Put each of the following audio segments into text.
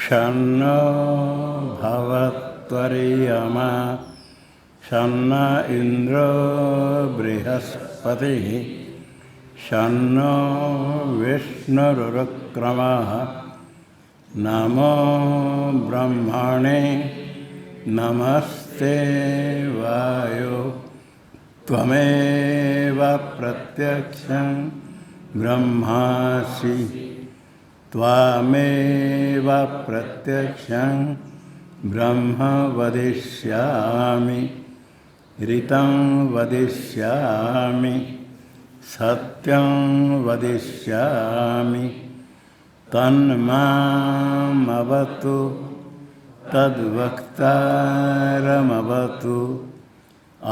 शन्नो भवत्वर्यमा शन्न इंद्रो बृहस्पतिः शन्नो विष्णुरुक्रमः नमो ब्रह्मणे नमस्ते वायो त्वमेव प्रत्यक्षं ब्रह्मासि त्वामेव प्रत्यक्षं ब्रह्म वदिष्यामि ऋतं वदिष्यामि सत्यं वदिष्यामि तन्मामवतु तद्वक्तारमवतु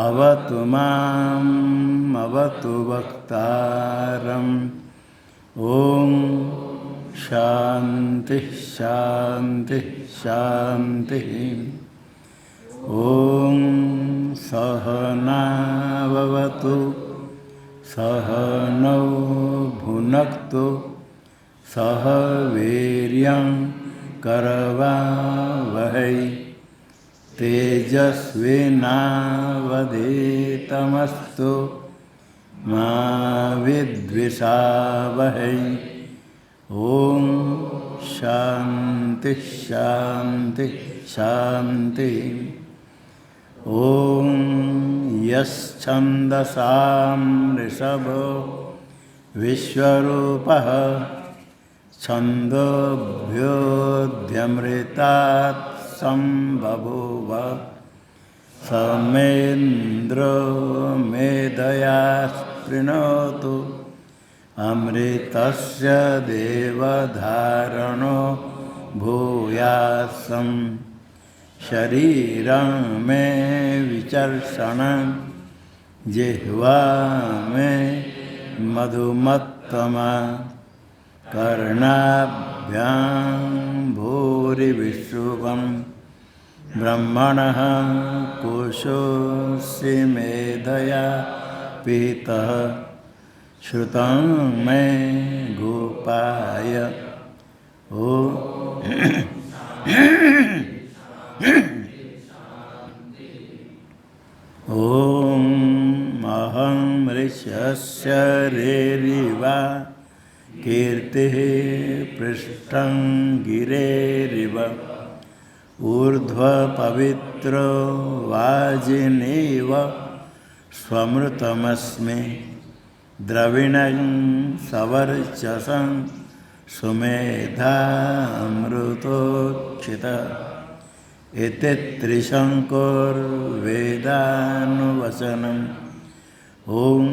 अवतु माम् अवतु वक्तारम् ओम शांति शांति शांति। ओम सहनाववतु सहनौ भुनक्तु सह वीर्यं करवावहै तेजस्विनावधीतमस्तु मा विद्विषावहै। ओम शांति शांति शांति। ओम यश्छन्दसां ऋषभो विश्वरूपः छन्दोभ्योऽध्यमृतात् संबभूव समेन्द्रो मेधया स्पृणोतु अमृतस्य देवधारणो भूयासं शरीरं मे विचर्षणं जिह्वा मे मधुमत्तमा कर्णाभ्यां भूरिविश्रुवं ब्रह्मणः कोशोऽसि मेधया पीतः श्रुतं मे गोपाय। ओ ओम अहं ऋषस्य रेरिवा कीर्तिः पृष्ठं गिरेरिव ऊर्ध्वपवित्रो वाजिनीव स्वमृतमस्मि द्रविणं सवर्चसं सुमेधामृतोक्षितः इति त्रिशङ्कुर्वेदानुवचनम्। ओम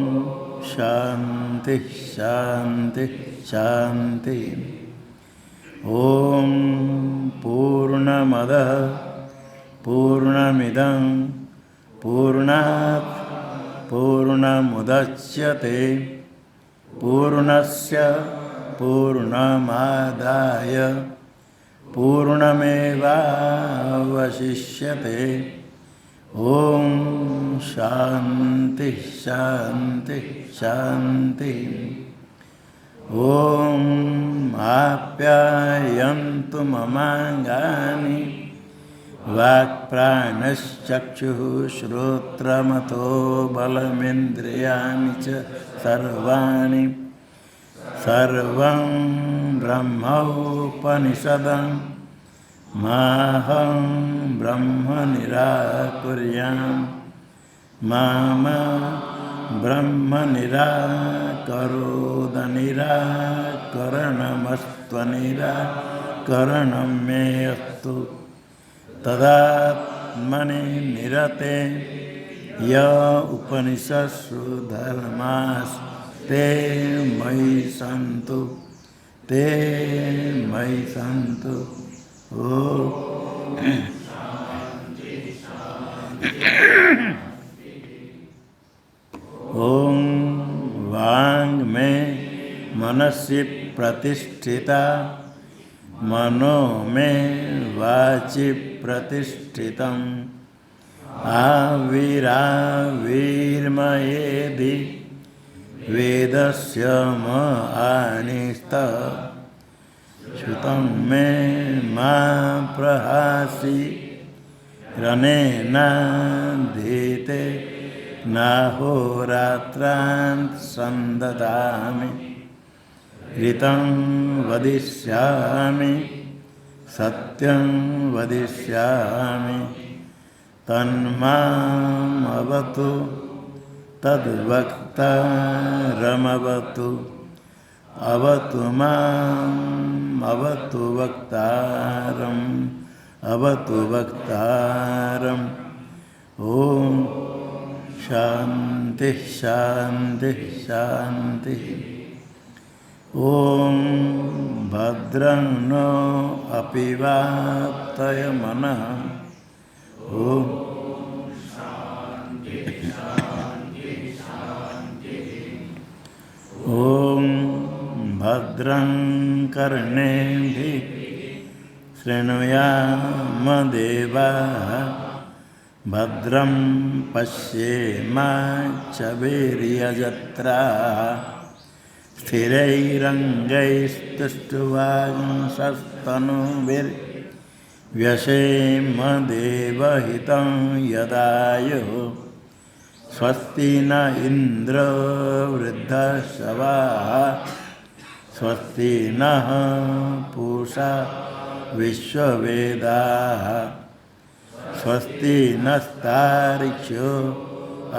शांति शांति शांति। ओम पूर्णमदः पूर्णमिदं पूर्णात् पूर्णमुदच्यते पूर्णस्य पूर्णमादाय पूर्णमेवावशिष्यते। ओम शांति शांति शांति। ओम आप्यायन्तु ममाङ्गानि वाक्प्राणश्चक्षुः श्रोत्रमथो बलमिन्द्रियाणि च सर्वाणि सर्वं ब्रह्मोपनिषदं माहं ब्रह्म निराकुर्याम् मा ब्रह्म निराकरोद निराकरणमस्त्वनिराकरणं मे अस्तु तदात्मनि निरते य उपनिषत्सु धर्मास्ते मयि सन्तु ते मयि सन्तु। ओम वांग में मनसि प्रतिष्ठिता मनो में वाचि प्रतिष्ठितम् आविराविर्मयेधि वेदस्य म आनिस्तः श्रुतं मे मा प्रहासि रनेनाधीते नाहोरात्रान् सन्ददामि ऋतं वदिष्यामि सत्यं वदिष्यामि तन्मामवतु तद्वक्तारमवतु अवतु माम् अवतु वक्तारम् अवतु वक्तारम् ॐ शान्ति शान्ति शान्ति ॐ भद्रं नो अपि वातय मनः ॐ ॐ भद्रं कर्णेभिः शृणुयाम देवाः भद्रं पश्येमाक्षभिर्यजत्राः स्थिरैरङ्गैस्तुष्ट्वांसस्तनूभिर्व्यसेम देवहितं यदायुः स्वस्ति न इन्द्रो वृद्धश्रवाः स्वस्ति नः पूषा विश्ववेदाः स्वस्ति नस्तार्क्ष्यो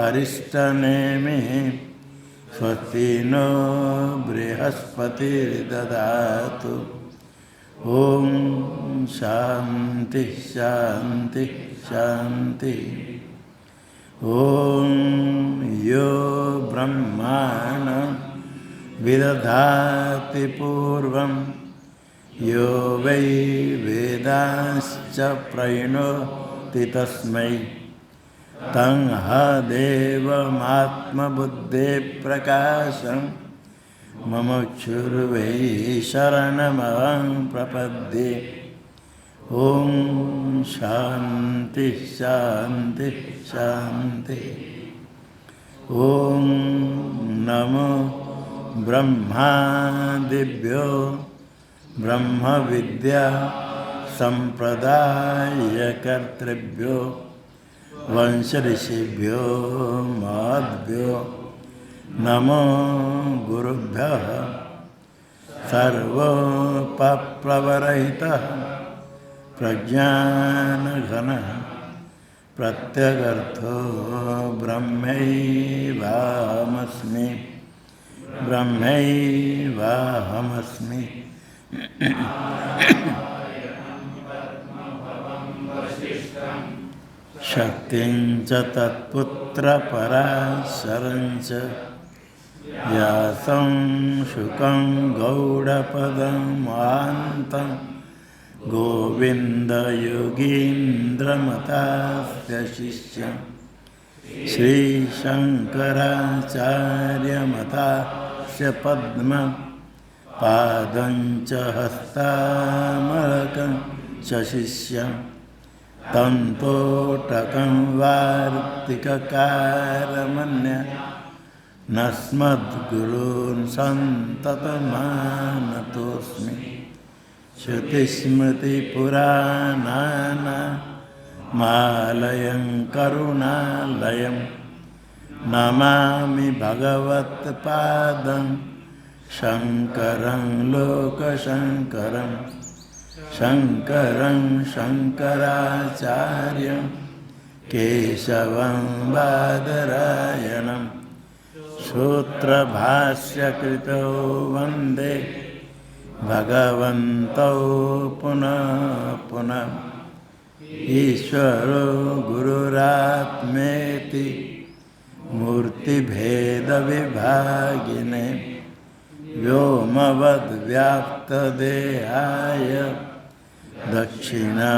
अरिष्टनेमिः स्वस्ति नो बृहस्पतिर्ददातु ॐ शान्ति शान्ति शान्ति ॐ यो ब्रह्माणं विदधाति पूर्वं यो वै वेदांश्च प्रणोति तस्मै तं देवमात्मबुद्धेः मुमुक्षुर्वै शरणमहं प्रपद्ये ॐ शान्ति शान्ति शान्ति ॐ नमो ब्रह्मादिभ्यो ब्रह्मविद्या सम्प्रदायकर्तृभ्यो वंशऋषिभ्यो महद्भ्यो नमो गुरुभ्यः सर्वोपप्लवरहितः प्रज्ञानघनः प्रत्यगर्थो ब्रह्मैवाहमस्मि ब्रह्मैवाहमस्मि शक्तिं च तत्पुत्रपराशरं च व्यासं शुकं गौडपदं महान्तं गोविन्दयोगीन्द्रमतास्य शिष्यं श्रीशङ्कराचार्यमतास्य पद्मपादं च हस्तामलकं च शिष्यं तन्तोटकं वार्तिककारमन्यः नस्मद्गुरून् सन्ततमानतोऽस्मि श्रुतिस्मृतिपुराणानामालयं करुणालयं नमामि भगवत्पादं शङ्करं लोकशङ्करं शङ्करं शङ्कराचार्यं केशवं बादरायणं सूत्रभाष्यकृतो वन्दे भगवन्तौ पुनः पुनः ईश्वरो गुरुरात्मेति मूर्तिभेदविभागिने व्योमवद्व्याप्तदेहाय दक्षिणामूर्तये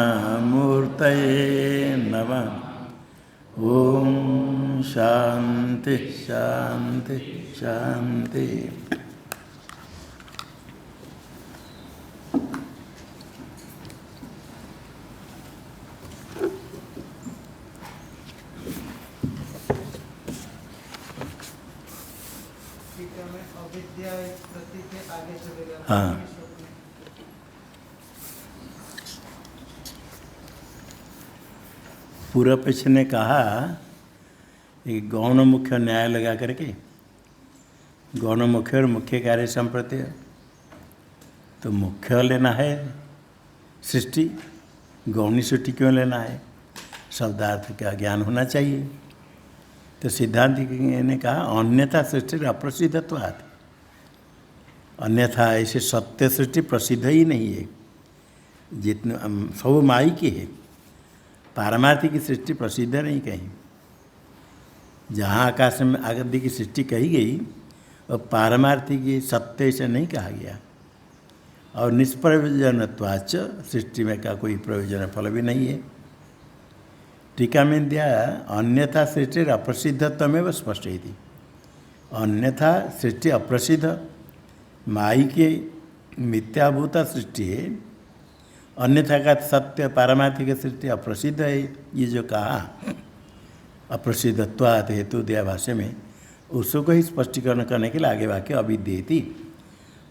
नमः ॐ शान्ति शान्ति शान्ति हाँ पूर्व पक्ष ने कहा एक गौण मुख्य न्याय लगा करके, गौण मुख्य और मुख्य कार्य संप्रत्यय, तो मुख्य लेना है सृष्टि, गौणी सृष्टि क्यों लेना है? शब्दार्थ का ज्ञान होना चाहिए। तो सिद्धांत ने कहा अन्यथा सृष्टि अप्रसिद्धत्वात्, अन्यथा ऐसे सत्य सृष्टि प्रसिद्ध ही नहीं है। जितने सब माई की है, पारमार्थिक की सृष्टि प्रसिद्ध नहीं कहीं। जहाँ आकाश में आदि की सृष्टि कही गई और पारमार्थिक सत्य से नहीं कहा गया। और निष्प्रयोजनत्वाच, सृष्टि में का कोई प्रयोजन फल भी नहीं है। टीका में दिया अन्यथा सृष्टि अप्रसिद्धत्वमेव स्पष्ट थी। अन्यथा सृष्टि अप्रसिद्ध, माई के मिथ्याभूत सृष्टि है, अन्यथा का सत्य पारमार्थिक सृष्टि अप्रसिद्ध है। ये जो कहा अप्रसिद्धत्वात् हेतु दिया भाष्य में, उसको ही स्पष्टीकरण करने के लिए आगे वाक्य अविद्येति,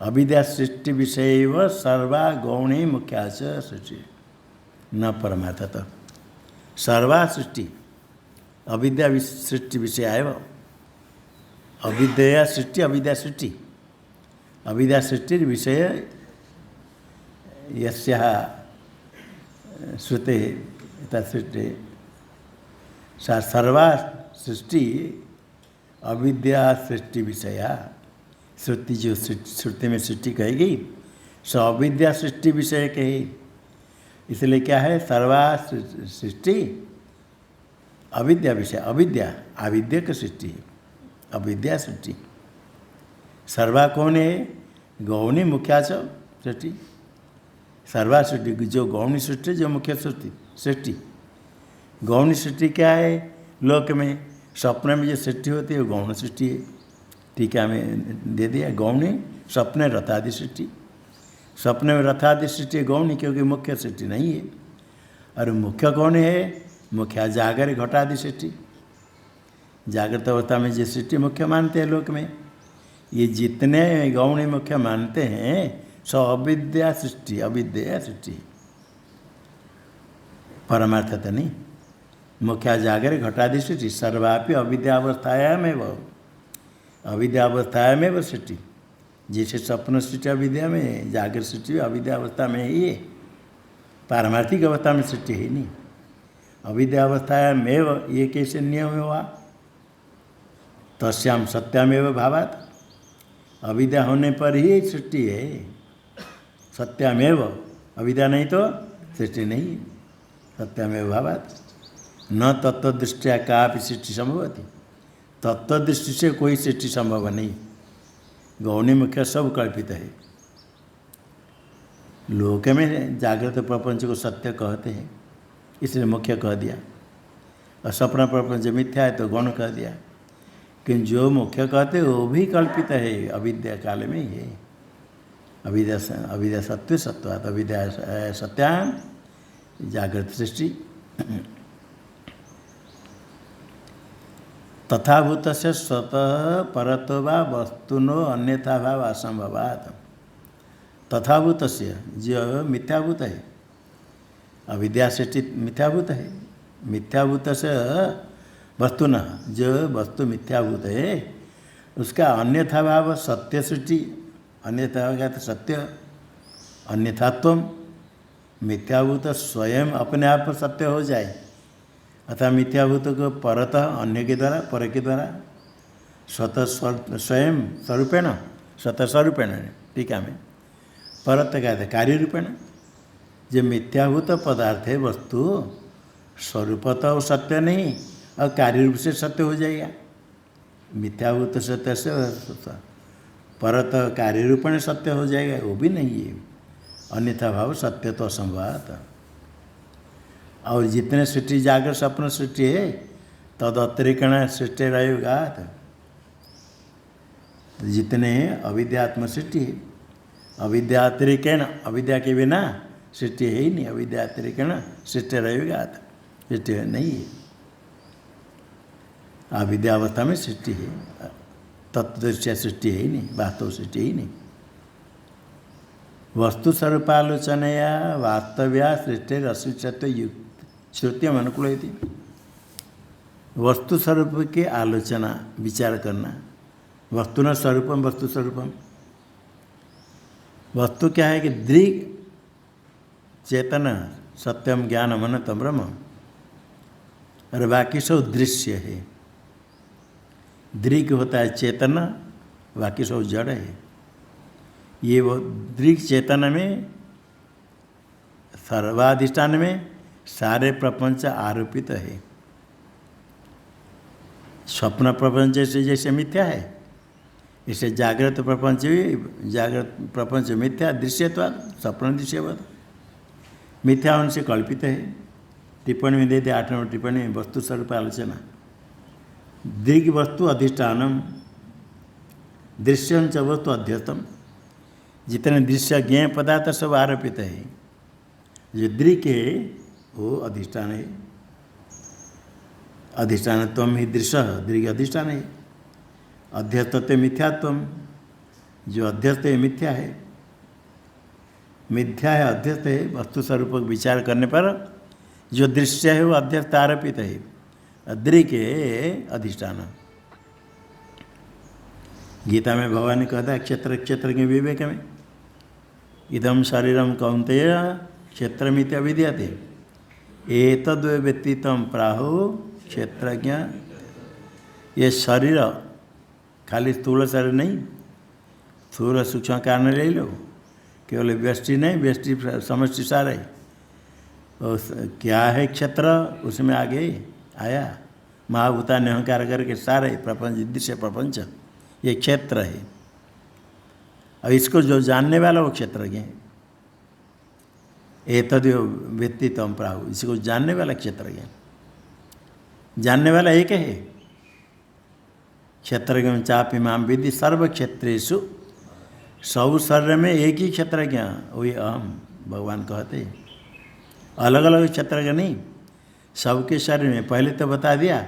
अविद्या सृष्टि विषय व सर्वा गौणे मुख्या सृष्टि न परमार्थतः। सर्वा सृष्टि अविद्या सृष्टि विषय है। अविद्या सृष्टि, अविद्या सृष्टि, अविद्या सृष्टि विषय यस्याः श्रुते तत्सृष्टि सा सर्वा सृष्टि अविद्या सृष्टि विषया। श्रुति जो श्रुति में सृष्टि कही गई सो अविद्या सृष्टि विषय कही, इसलिए क्या है सर्वा सृष्टि अविद्या विषय, अविद्या अविद्या की सृष्टि है, अविद्या सृष्टि। सर्वा कौन है? गौणी मुख्या सृष्टि, सर्वा सृष्टि जो गौणी सृष्टि, जो मुख्य सृष्टि। गौणी सृष्टि क्या है? लोक में स्वप्न में जो सृष्टि होती है वो गौण सृष्टि है। टीका में दे दिया गौणी स्वप्न रथादि सृष्टि। स्वप्न में रथादि सृष्टि गौणी, क्योंकि मुख्य सृष्टि नहीं है। और मुख्य कौन है? मुख्य जागर घटादि सृष्टि। जागृत अवस्था में जो सृष्टि मुख्य मानते हैं लोक में, ये जितने गौणी मुख्य मानते हैं सो अविद्या सृष्टि, अविद्या सृष्टि, परमार्थता नहीं। मुख्या जागर घटादि सृष्टि सर्वापि अविद्यावस्थायामेव, अविद्यावस्थायामेव सृष्टि। जैसे स्वप्न सृष्टि अविद्या में, जागर सृष्टि अविद्यावस्था में ही है, पारमार्थिक अवस्था में सृष्टि है नहीं। अविद्यावस्थायामेव ये कैसे नियम हुआ? तस्याम सत्यामेव भावात्, अविद्या होने पर ही सृष्टि है। सत्यामेव, अविद्या नहीं तो सृष्टि नहीं, सत्यामेव भावात्। न तत्वदृष्टिया कापि सृष्टि संभवति, तत्वदृष्टि से कोई सृष्टि संभव नहीं। गौणी मुख्य सब कल्पित है। लोक में जागृत प्रपंच को सत्य कहते हैं, इसलिए मुख्य कह दिया। और सपना प्रपंच मिथ्या है तो गौण कह दिया। कि जो मुख्य कहते हैं वो भी कल्पित है, अविद्या काल में ही है। अविद्या सत्य सत्वात्, अविद्या सत्याम जागृत सृष्टि। तथाभूत से स्वतः परतो वा वस्तुनो अन्यथा भाव असंभवात्। तथाभूत से जो मिथ्याभूत है, अविद्या सृष्टि मिथ्याभूत है। मिथ्याभूत से वस्तुना, जो वस्तु मिथ्याभूत है उसका अन्यथा भाव सत्य सृष्टि। अन्यथा का तो सत्य, अन्यथात्व। मिथ्याभूत स्वयं अपने आप सत्य हो जाए, अथवा मिथ्याभूत को परतः अन्य के द्वारा, पर के द्वारा, स्वतः स्वयं स्वरूपेण, स्वतः स्वरूपेण। टीका में परत कहते कार्य रूपेण। जो मिथ्याभूत पदार्थ है वस्तु, स्वरूपतः वो सत्य नहीं और कार्य रूप से सत्य हो जाएगा। मिथ्याभूत सत्य से परत कार्य रूपेण सत्य हो जाएगा, वो भी नहीं है। अन्यथा भाव सत्य तो असंभव। और जितने सृष्टि जागर स्वप्न सृष्टि है तद अतिरिक्त सृष्टि रहेगा। जितने अविद्यात्म सृष्टि है, अविद्या अतिरिक्त, अविद्या के बिना सृष्टि है ही नहीं। अविद्या अतिरिक्त सृष्टि रहेगा, सृष्टि नहीं है। अविद्या अवस्था में सृष्टि है, तत्वदृष्टि सृष्टि है ही नहीं, वास्तव सृष्टि ही नहीं। वस्तु स्वरूपालोचनया वास्तव्या सृष्टि अशिष्टत्व श्रुतिम अनुकूलयति। वस्तु स्वरूप के आलोचना विचार करना। वस्तुन स्वरूपम वस्तु स्वरूपम। वस्तु क्या है कि दृग चेतन सत्यम ज्ञानम अनंतम ब्रह्म, और बाकी सब दृश्य है। दृग होता है चेतन, बाकी सब जड़ है। ये वो दृग चेतन में सर्वाधिष्ठान में सारे प्रपंच आरोपित है। स्वप्न प्रपंच जैसे जैसे मिथ्या है, इसे जागृत प्रपंच भी, जागृत प्रपंच मिथ्या दृश्यत्वाद, स्वप्न दृश्यवाद मिथ्या उनसे कल्पित है। टिप्पणी में देते 8 नंबर टिप्पणी में वस्तु स्वरूप आलोचना। दृग वस्तु अधिष्ठानम दृश्यं च वस्तु अध्यस्तम। जितने दृश्य ज्ञेय पदार्थ सब आरोपित है। जो दृग है वो अधिष्ठान है। अधिष्ठानत्वम ही दृश्य, दृग अधिष्ठान है। अध्यस्तत्व मिथ्यात्वम, जो अध्यस्त है मिथ्या है। मिथ्या है, अध्यस्त है। वस्तु स्वरूप विचार करने पर जो दृश्य है वो अध्यस्त आरोपित है। दृग है अधिष्ठान। गीता में भगवान ने कहता है क्षेत्र क्षेत्र के विवेक में, इदम शरीरम कौन्तेय क्षेत्रमिति अविद्यते एतद् व्यतीतम प्राहो क्षेत्रज्ञ। ये शरीर खाली स्थूल शरीर नहीं, स्थूल सूक्ष्म कारण ले लो, केवल व्यष्टि नहीं, व्यष्टि समष्टि सारा है। और क्या है क्षेत्र, उसमें आगे आया महाभूता ने अहंकार करके सारे प्रपंच दृश्य प्रपंच ये क्षेत्र है। और इसको जो जानने वाला वो क्षेत्रज्ञ है। एतद्यो व्यतीतम प्राहु, इसको जानने वाला क्षेत्रज्ञ। जानने वाला एक है। क्षेत्रज्ञ चापि माम विद्धि सर्व क्षेत्रेषु, सब शरीर में एक ही क्षेत्रज्ञ वही अहम भगवान कहते। अलग अलग क्षेत्रज्ञ नहीं, सबके शरीर में। पहले तो बता दिया,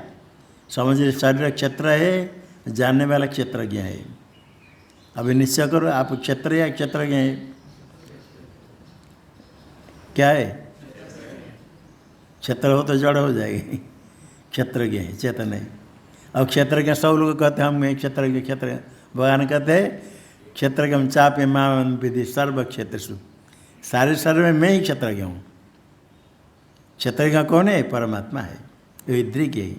समझिए शरीर क्षेत्र है, जानने वाला क्षेत्रज्ञ है। अभी निश्चय करो आप क्षेत्र या क्षेत्रज्ञ है, क्या है? क्षेत्र हो तो जड़ हो जाएगी। क्षेत्रज्ञ है, चेतन है। अब क्षेत्रज्ञ सब लोग कहते हैं हम क्षेत्रज्ञ क्षेत्र। भगवान कहते हैं क्षेत्रज्ञ चापे माम विधि सर्व क्षेत्रसु, सारे शरीर में मैं ही क्षेत्रज्ञ हूँ। क्षेत्रज्ञ कौन है? परमात्मा है, वही दृग है,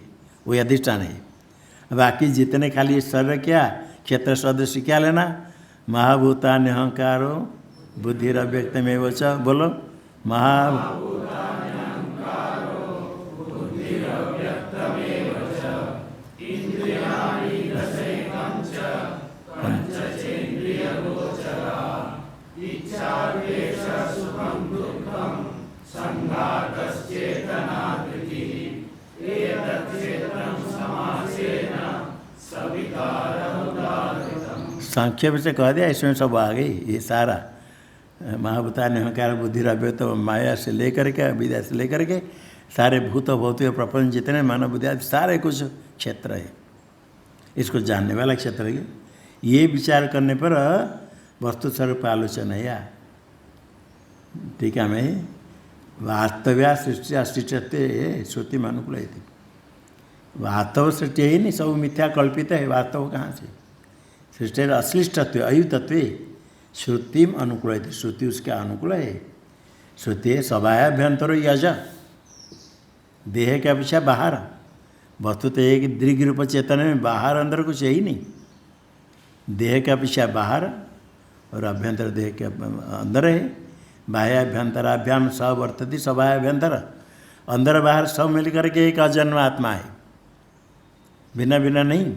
वही अधिष्ठान है। बाकी जितने खाली शरीर क्या क्षेत्र सदस्य क्या लेना? महाभूतान्य अहंकारो बुद्धिरव्यक्तमेव च। बोलो संक्षेप से कह दिया, इसमें सब आ गई। ये सारा महाभूतान्य अहंकार बुद्धि रव्य तो माया से लेकर के विद्या से लेकर के सारे भूत भौतिक प्रपंच जितने मानव बुद्धि सारे कुछ क्षेत्र है। इसको जानने वाला क्षेत्र है। ये विचार करने पर वस्तु स्वरूप आलोचना है। टीका में वास्तव्या सृष्टि अस्तित्व श्रुति में अनुकूल है। वास्तव सृष्टि ही नहीं, सब मिथ्या कल्पित है। वास्तव कहाँ से? सृष्टि अश्लिष्टत्व अयुतत्व श्रुतिम अनुकूल है। श्रुति उसके अनुकूल है। श्रुति सभाभ्यंतर यज, देह के अपेक्षा बाहर। वस्तु तो एक दृग रूप चेतन में बाहर अंदर कुछ है ही नहीं। देह के अपेक्षा बाहर और अभ्यंतर देह के अंदर है। बाह्याभ्यंतराभ्याम सब वर्तती सभाभ्यंतर, अंदर बाहर सब मिलकर के एक अजन्म आत्मा है, भिन्न भिन्न नहीं।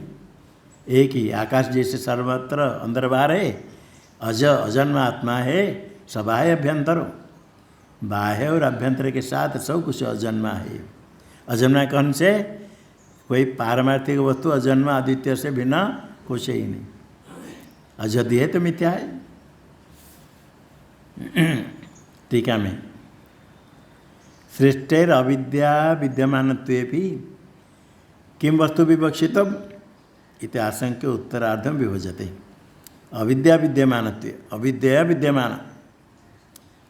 एक ही आकाश जैसे सर्वत्र अंदर बाहर है, अजन्म आत्मा है। सबाह्य अभ्यंतर, बाह्य और अभ्यंतर के साथ सब कुछ अजन्मा है। अजन्मा कौन से? कोई पारमार्थिक वस्तु अजन्मा अद्वितीय से बिना कुछ ही नहीं। अजदी है तो मिथ्या है। टीका में सृष्टेर अविद्या विद्यमानत्वेपि किम वस्तु विवक्षितम इति आशंक्य उत्तरार्धम विभजते। अविद्या विद्यमानत्व, अविद्या विद्यमान,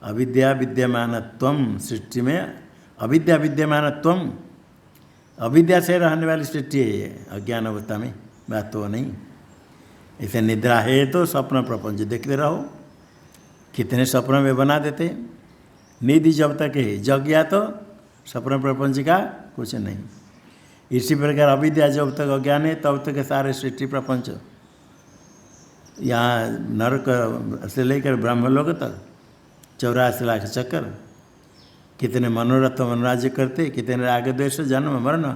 अविद्या विद्यमानत्वम सृष्टि में अविद्या विद्यमान त्वम, अविद्या से रहने वाली सृष्टि है ये अज्ञान अवस्था में, बात तो नहीं। इसे निद्रा है तो स्वप्न प्रपंच देखते रहो, कितने स्वप्न में बना देते। निधि जब तक है, जग गया तो स्वप्न प्रपंच का कुछ नहीं। इसी प्रकार अविद्या जब तक अज्ञान है तब तक सारे सृष्टि प्रपंच, यहाँ नरक से लेकर ब्रह्मलोक तक 84 लाख चक्कर, कितने मनोरथ मनोराज्य करते, कितने राग द्वेष जन्म मरण,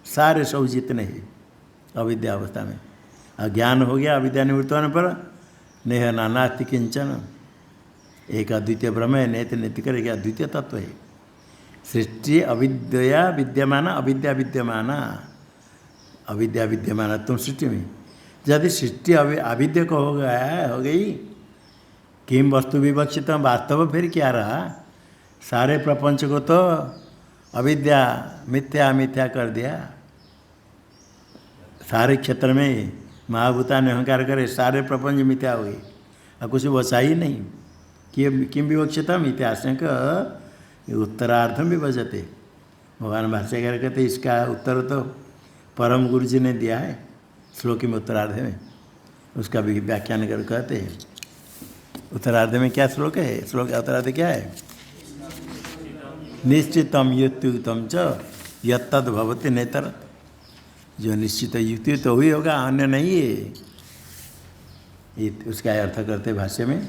सारे सब जितने हैं अविद्या अवस्था में। अज्ञान हो गया, अविद्या निवृत्त होने पर नेह नानास्ति किंचन, एक अद्वितीय ब्रह्म है, नेत नित्य करेगा, अद्वितीय तत्व है। सृष्टि अविद्या विद्यमान, अविद्या विद्यमान, अविद्या विद्यमान तुम सृष्टि में। यदि सृष्टि अविद्या को हो गई, किम वस्तु विवक्षित, वास्तव फिर क्या रहा? सारे प्रपंच को तो अविद्या मिथ्या मिथ्या कर दिया। सारे क्षेत्र में महाभूता ने अहंकार करे, सारे प्रपंच मिथ्या हो गए, अब कुछ बचा ही नहीं। किम विवक्षितम इतिहासक उत्तरार्धम भी बजते। भगवान भाष्यकार कहते इसका उत्तर तो परम गुरु जी ने दिया है श्लोक में उत्तरार्ध में, उसका भी व्याख्यान कर कहते हैं। उत्तरार्ध में क्या श्लोक है? श्लोक का उत्तरार्ध क्या है? निश्चितम युक्तियुक्तम च यत्तद् भवति नेतर, जो निश्चित युक्ति तो हुई होगा, अन्य नहीं है। उसका अर्थ करते भाष्य में,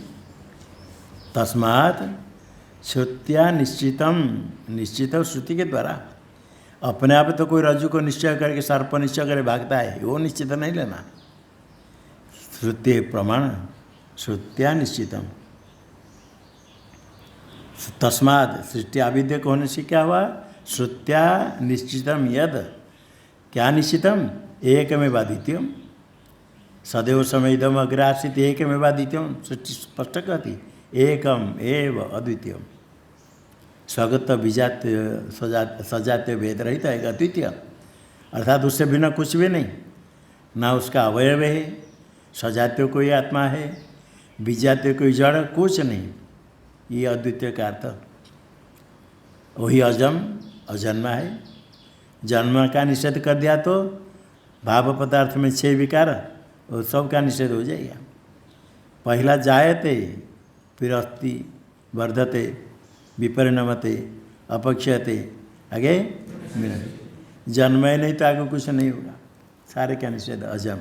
तस्मात् श्रुत्या निश्चितम, निश्चित श्रुति के द्वारा। अपने आप तो कोई रज्जु को निश्चय करके सर्प निश्चय करे भागता है, वो निश्चित नहीं लेना। श्रुति प्रमाण, श्रुत्या निश्चितम। तस्मात् सृष्टि अविद्यक होने से क्या हुआ? श्रुत्या निश्चितम यद, क्या निश्चितम? एकमेवाद्वितीयम, सदैव समयदम अग्रासित एकमेवाद्वितीयम। सृष्टि स्पष्ट कहती एकम एव अद्वितीयम, स्वगत विजात्य सजात्य भेद रहित है, अद्वितीय, अर्थात उससे बिना कुछ भी नहीं, ना उसका अवयव है, सजात्य कोई आत्मा है, विजात्य कोई जड़, कुछ नहीं, ये अद्वितीय का अर्थ। वही अजम अजन्मा है। जन्म का निषेध कर दिया तो भाव पदार्थ में 6 विकार, वो सब का निषेध हो जाएगा। पहला जायते, फिर अस्ति, वर्धते, विपरिणमते, अपक्षयते, आगे जन्म ही नहीं तो आगे कुछ नहीं होगा, सारे का निषेध अजम।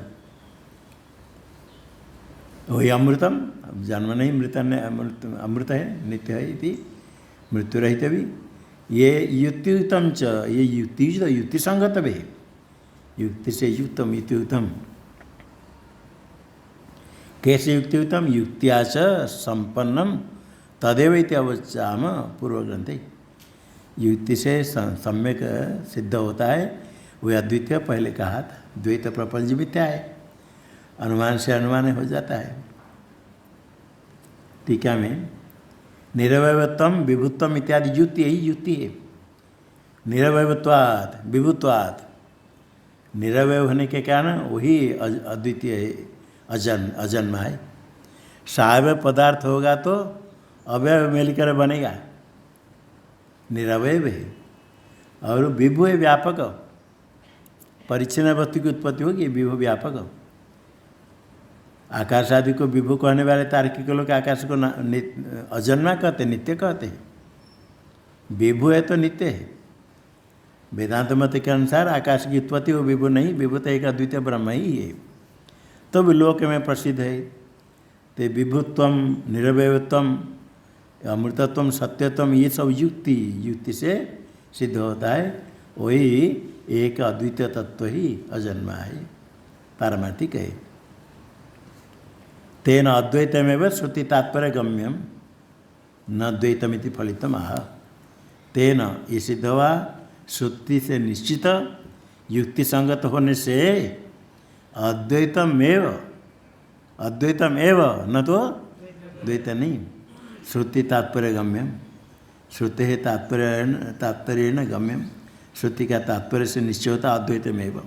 वही अमृतम, जन्म नहीं, अमृत है, नित्य है, इति मृत्यु रहित भी। ये युक्तियुक्तम च, ये युक्ति संगत भी, युक्ति से युक्तम युक्तियुक्तम। कैसे युक्तियुक्तम? युक्तिया च संपन्नम तदेव इति अवचाम पूर्व ग्रंथे। युक्ति से सम्यक सिद्ध होता है, वह अद्वितीय पहले कहा था। द्वैत प्रपंच मिथ्या है, अनुमान से अनुमान हो जाता है। टीका में निरवयवत्वम विभुत्वम इत्यादि युक्ति, यही युक्ति है। निरवयत्वात् विभुत्वात्, निरवय होने के कारण वही अद्वितीय है, अजन्मा है। सावय पदार्थ होगा तो अवयव मिलकर बनेगा, निरवय है। और विभु है व्यापक, परिच्छिन्न वस्तु की उत्पत्ति होगी, विभु व्यापक। आकाश आदि को विभु कहने वाले तार्किक लोग आकाश को अजन्मा कहते, नित्य कहते हैं। विभु है तो नित्य है। वेदांत मत के अनुसार आकाश की उत्पत्ति वो विभु नहीं, विभु तो एक अद्वितीय ब्रह्म ही है, तो भी लोक में प्रसिद्ध है। तो विभुत्वम, निरवयत्वम, अमृतत्वम, सत्यत्वम, ये सब युक्ति से सिद्ध होता है। वही एक अद्वितीय तत्व ही अजन्मा है, पारमार्थिक है। तेन अद्वैतमेव श्रुति तात्पर्य गम्यम न द्वैतमिति फलितम आह। तेन ये सिद्ध हुआ श्रुति से निश्चित युक्ति संगत होने से अद्वैतम एव न तो द्वैत नहीं। श्रुति तात्पर्य गम्यम, श्रुति है तात्पर्य गम्यम, श्रुति का तात्पर्य से निश्चय होता अद्वैतमेव।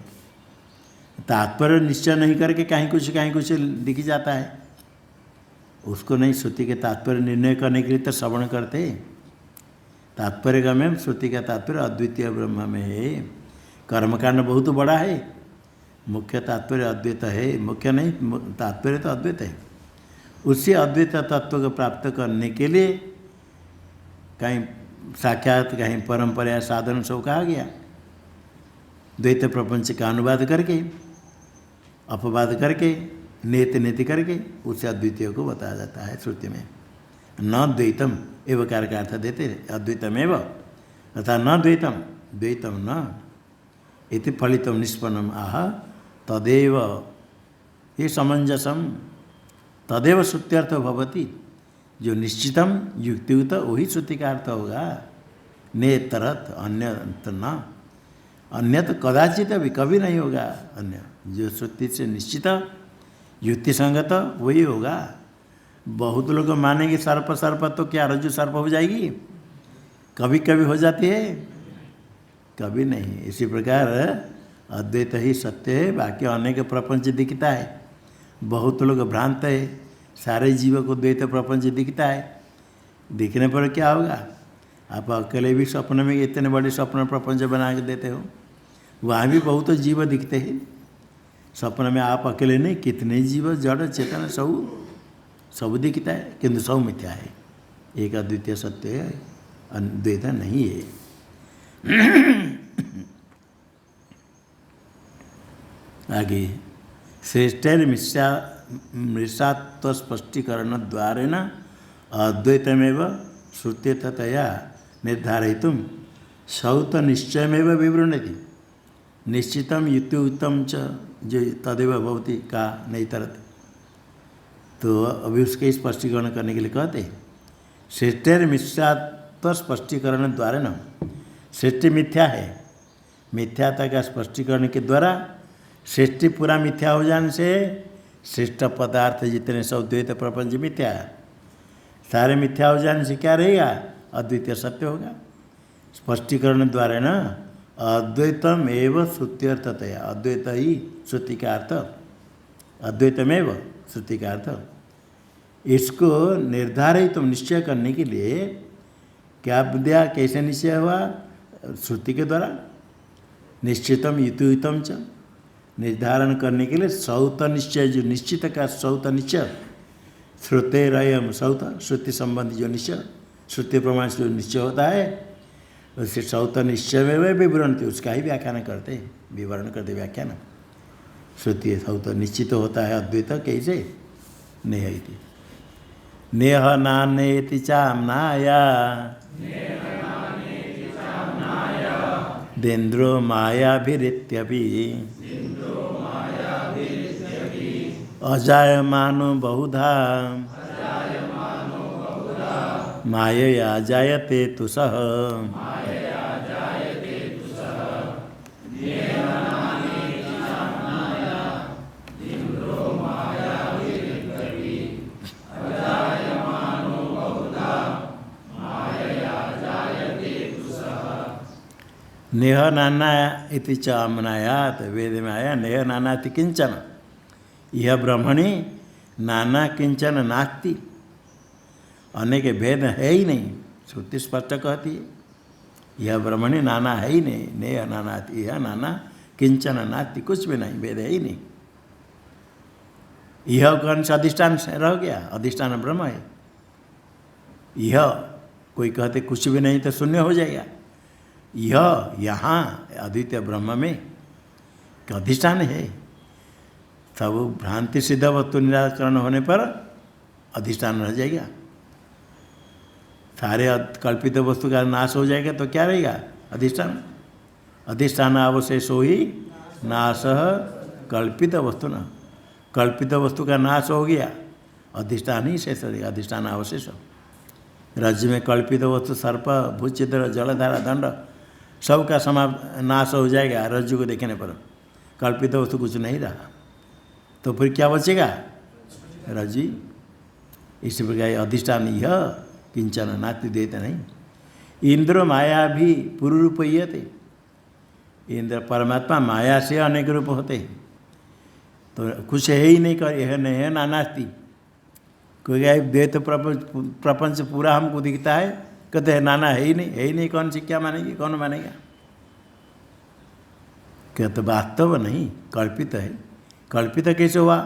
तात्पर्य निश्चय नहीं करके कहीं कुछ दिख जाता है, उसको नहीं। श्रुति के तात्पर्य निर्णय करने के लिए तो श्रवण करते, तात्पर्य गम्यम, श्रुति का तात्पर्य अद्वितीय ब्रह्म में है। कर्मकांड बहुत बड़ा है, मुख्य तात्पर्य अद्वैत है, मुख्य नहीं, तात्पर्य तो अद्वैत है। उसी अद्वैत तत्व को प्राप्त करने के लिए कहीं साक्षात, कहीं परंपरा, साधन सब कहा गया। द्वैत प्रपंच का अनुवाद करके, अपवाद करके, नेति नेति करके उसे अद्वितीय को बताया जाता है श्रुति में। न द्वैतम एवकार का अर्थ देते, अद्वैतमेव अर्थात न द्वैतम, द्वैतम न इति फलितम निष्पन्नम आह तदेव, ये समंजसम, तदेव श्रुत्यर्थ भवति, जो निश्चितम युक्तियुक्त वही श्रुति का अर्थ होगा। नेतरत अन्य न, अन्य तो कदाचित अभी कभी नहीं होगा अन्य, जो श्रुति से निश्चित युक्ति संगत वही होगा। बहुत लोग मानेंगे सर्प सर्प, तो क्या रज्जु सर्प हो जाएगी? कभी कभी हो जाती है, कभी नहीं। इसी प्रकार अद्वैत ही सत्य है, बाकी अनेक प्रपंच दिखता है। बहुत लोग भ्रांत है, सारे जीव को द्वैत प्रपंच दिखता है। दिखने पर क्या होगा? आप अकेले भी स्वप्न में इतने बड़े स्वप्न प्रपंच बना के देते हो, वहाँ भी बहुत जीव दिखते हैं। स्वप्न में आप अकेले नहीं, कितने जीव जड़ चेतन सब दिखता है, किंतु सब मिथ्या है। एक अद्वितीय सत्य है, अद्वैत नहीं है। आगे श्रेष्ठैर मृषात्व स्पष्टीकरण द्वारेण अद्वैतमेव श्रुत्यतया निर्धारयितुं सौत निश्चयमेव विवृणति, निश्चितम युक्तियुक्तम च जो तदेव भवति का नहीं तरत। तो अभी उसके स्पष्टीकरण करने के लिए कहते हैं श्रेष्ठैर मिथ्यात्व स्पष्टीकरण द्वारा न, सृष्टि मिथ्या है, मिथ्याता का स्पष्टीकरण के द्वारा सृष्टि पूरा मिथ्या हो जाने से श्रेष्ठ पदार्थ जितने सब द्वैत प्रपंच मिथ्या है, सारे मिथ्या हो जाने से क्या रहेगा? अद्वितीय सत्य होगा। स्पष्टीकरण द्वारा न अद्वैतम एवं श्रुत्यर्थतया, अद्वैत ही श्रुति का अर्थ, अद्वैतमेव श्रुति का अर्थ। इसको निर्धारित तो निश्चय करने के लिए क्या दिया, कैसे निश्चय हुआ? श्रुति के द्वारा। निश्चितम युतयुतम च, निर्धारण करने के लिए सौत निश्चय, जो निश्चित का सौत निश्चय, श्रुतेरयम सौत, श्रुति संबंधी जो निश्चय, श्रुति प्रमाण से जो निश्चय होता है उससे सौत निश्चय में वे विवरण थे, उसका ही व्याख्यान करते, विवरण करते व्याख्यान। श्रुति सौत निश्चित होता है अद्वैत कैसे? नेह इति, नेह नानेति चाम्नाया देन्द्रो मायाभिरित्यपि अजायमानो बहुधा मायया जायते तुषः। नेह नाना इति च आमनायात, वेद में आया नेह नाना इति किंचन, यह ब्रह्मणि नाना किंचन नास्ति, अनेक भेद है ही नहीं, श्रुति स्पष्ट कहती है। यह ब्रह्मणि नाना है ही नहीं, नेह नाना, यह नाना किंचन नास्ति, कुछ भी नहीं, भेद है ही नहीं। यह कौन सा अधिष्ठान से रह गया? अधिष्ठान ब्रह्म है। यह कोई कहते कुछ भी नहीं तो शून्य हो जाएगा। यह यहाँ अद्वितीय ब्रह्म में अधिष्ठान है। सब भ्रांति सिद्ध वस्तु निराकरण होने पर अधिष्ठान रह जाएगा। सारे कल्पित वस्तु का नाश हो जाएगा तो क्या रहेगा? अधिष्ठान। अधिष्ठान अवशेषो ही नाश कल्पित वस्तु न, कल्पित वस्तु का नाश हो गया, अधिष्ठान ही शेष रहेगा, अधिष्ठान अवशेष। राज्य में कल्पित वस्तु सर्प, भूचित्र, जलधारा, दंड सबका नाश हो जाएगा रज्जु को देखने पर, कल्पित वस्तु कुछ नहीं रहा, तो फिर क्या बचेगा? रज्जु। इसी प्रकार अधिष्ठान यह किंचन नास्ति, देते नहीं। इंद्र माया भी पूर्व रूप ये थे, इंद्र परमात्मा माया से अनेक रूप होते हैं, तो कुछ है ही नहीं, कर यह नहीं है ना नास्ति। कोई द्वैत प्रपंच पूरा हमको दिखता है, कहते हैं नाना है ही नहीं, कौन सी क्या मानेगी, कौन मानेगा? कहते वास्तव नहीं, कल्पित है। कल्पित कैसे हुआ?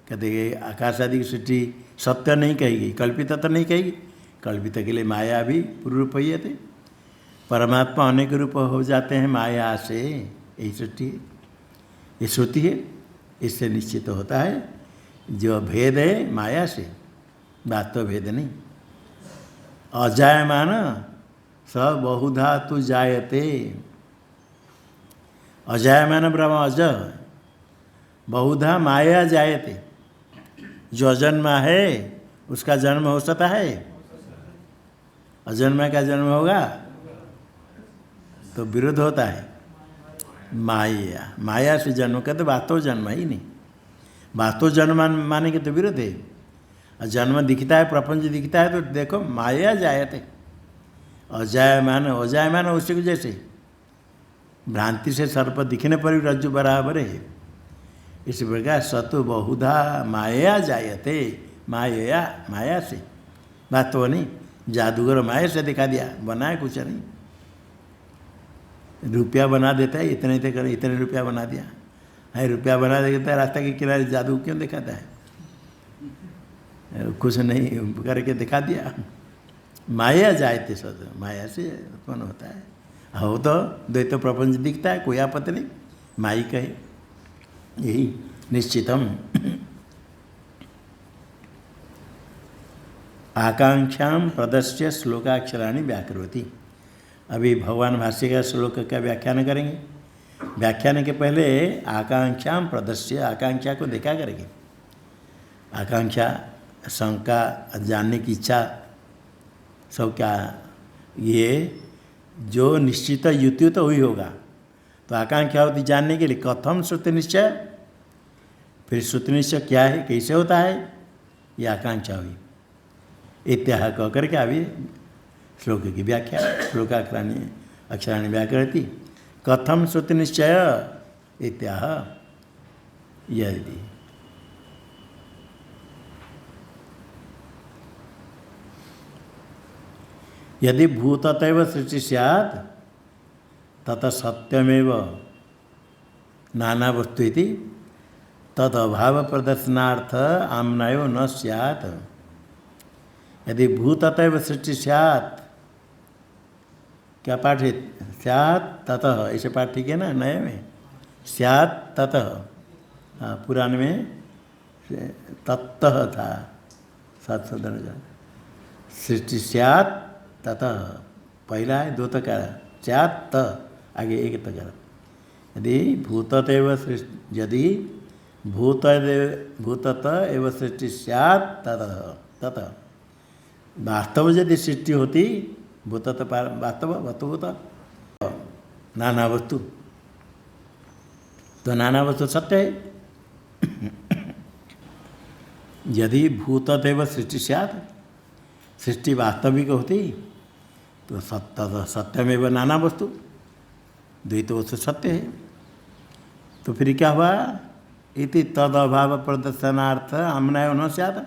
कहते आकाश आदि की सृष्टि सत्य नहीं कहेगी, कल्पित तो नहीं कहेगी। कल्पित के लिए माया भी पूर्व रूप ही थे। परमात्मा अनेक रूप हो जाते हैं माया से, यही सृष्टि है, ये श्रुति है। इससे निश्चित होता है जो भेद है माया से, वास्तव भेद नहीं। अजायमान स बहुधा तु जायते, अजायमान ब्रह्म अज, बहुधा माया जायते। जो अजन्मा है उसका जन्म हो सकता है, अजन्मा का जन्म होगा तो विरोध होता है। माया, माया से जन्म कहते वास्तव जन्म ही नहीं। वास्तव जन्म मानेंगे तो विरोध है। और जन्म दिखता है, प्रपंच दिखता है तो देखो माया जायते, अजायमान, अजायमान उसी को जैसे भ्रांति से सर्प दिखने पर भी रज्जु बराबर है। इस प्रकार सतु बहुधा माया जायते, माया, माया से, वास्तव नहीं। जादूगर माया से दिखा दिया, बनाया कुछ नहीं। रुपया बना देता है, इतने इतने रुपया बना दिया है, रुपया बना देता है, रास्ता के किनारे जादू क्यों दिखाता है? कुछ नहीं करके दिखा दिया। माया जायते सद, माया से उत्पन्न होता है। हो तो द्वैत प्रपंच दिखता है, कोई आपत्ति नहीं, माई कहे, यही निश्चितम। आकांक्षा प्रदर्श्य श्लोकाक्षराणि व्याकरोति। अभी भगवान भाष्य का श्लोक का व्याख्यान करेंगे। व्याख्यान के पहले आकांक्षा प्रदर्श्य, आकांक्षा को देखा करेंगे। आकांक्षा, शंका, जानने की इच्छा, सब क्या ये जो निश्चित युति तो हुई होगा। तो आकांक्षा होती जानने के लिए। कथम श्रुति निश्चय, फिर श्रुति निश्चय क्या है, कैसे होता है, ये आकांक्षा हुई। इत्याह कह करके अभी श्लोक की व्याख्या, श्लोकाक्षराणि अक्षराणि व्याकरति। कथम श्रुति निश्चय इत्याह, यदि यदि भूततैव सृष्टि स्यात् तत सत्यमेव नाना वस्तु इति तद अभाव प्रदर्शनार्थ आम्नायो न स्यात्। यदि भूततैव सृष्टि स्यात्, क्या पाठ है? स्यात् ततः, ऐसे पाठ ठीक है ना? नए में स्यात् ततः, हाँ पुराने में ततः था, 700 सृष्टि स्यात् ततः, पहला है 2 तकार, स्यात् त आगे 1 तकार। यदि भूततैव सृष्टि, यदि भूतत एवं सृष्टि स्यात् ततः, ततः वास्तव यदि सृष्टि होती, भूतत वास्तव वस्तुभूत नाना वस्तु, तो नाना वस्तु सत्य है। यदि भूतत सृष्टि स्यात्, सृष्टि वास्तविक होती तो सत्यमेव नाना वस्तु, द्वैत वस्तु सत्य है। तो फिर क्या हुआ? इति तद अभाव प्रदर्शनार्थ आम्नायो न स्यात्।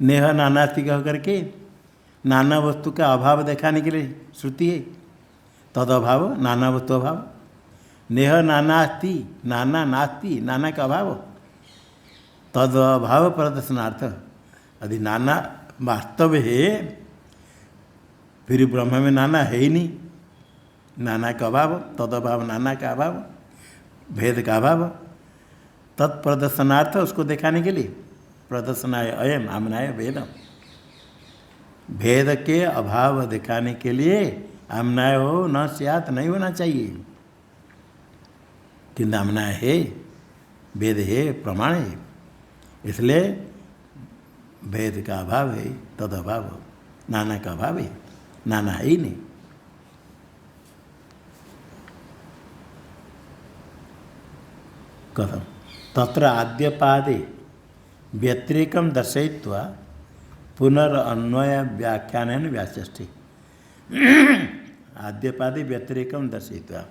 नेह नानास्ति कह करके नाना वस्तु का अभाव दिखाने के लिए श्रुति है। तद अभाव, नाना वस्तु अभाव। नेह नानास्ति, नाना नास्ति, नाना का अभाव। तद अभाव प्रदर्शनार्थ, यदि नाना वास्तव है फिर ब्रह्म में नाना है ही नहीं, नाना का अभाव, तद अभाव, नाना का अभाव, भेद का अभाव। तत्प्रदर्शनार्थ, उसको दिखाने के लिए, प्रदर्शनाय अयम आमनाय भेद, भेद के अभाव दिखाने के लिए आमनाय हो न स्यात्, नहीं होना चाहिए, किंतु आमनाय है, भेद है, प्रमाण है, इसलिए भेद का अभाव है, तद अभाव, नाना का अभाव है, नाना है ही नहीं। कथम तत्र आद्यपादे व्यतिरेकं दर्शयित्वा पुनरन्वय व्याख्यानेन व्याचष्टे। आद्यपादे व्यतिरेकं दर्शयित्वा,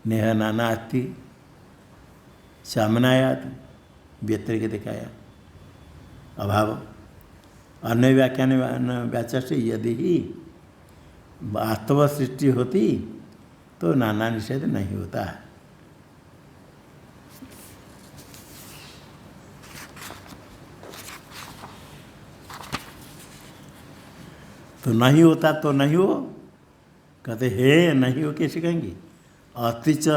नेह नाना अस्ति सामनायात, व्यतिरेक दिखाया, अभाव, अन्य व्याख्यान व्याचष्टे। यदि ही वास्तव सृष्टि होती तो नाना निषेध नहीं होता है। तो नहीं होता तो नहीं हो, कहते हे नहीं हो कैसे कहेंगे। अस्ति च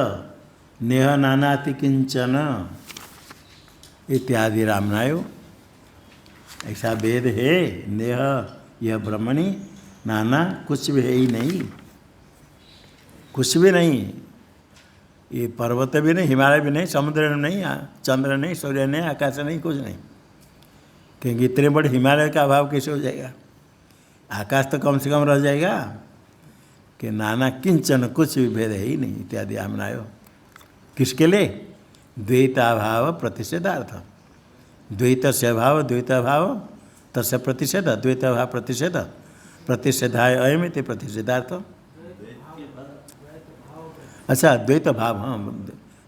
नेह नानाति किंचन इत्यादि रामनायो, ऐसा वेद है नेह यह ब्रह्मणि नाना कुछ भी है ही नहीं, कुछ भी नहीं। ये पर्वत भी नहीं, हिमालय भी नहीं, समुद्र नहीं, चंद्र नहीं, सूर्य नहीं, आकाश नहीं, कुछ नहीं। क्योंकि इतने बड़े हिमालय का अभाव कैसे हो जाएगा, आकाश तो कम से कम रह जाएगा। कि नाना किंचन कुछ भी भेद है ही नहीं इत्यादि आमनायो। किसके लिए? द्वैताभाव प्रतिषेधार्थ। द्वैत से अभाव द्वैताभाव तस्य प्रतिषेध, द्वैताभाव प्रतिषेध, प्रतिषेधाय अयमिति प्रतिषेधार्थ। अच्छा द्वैत भाव, हाँ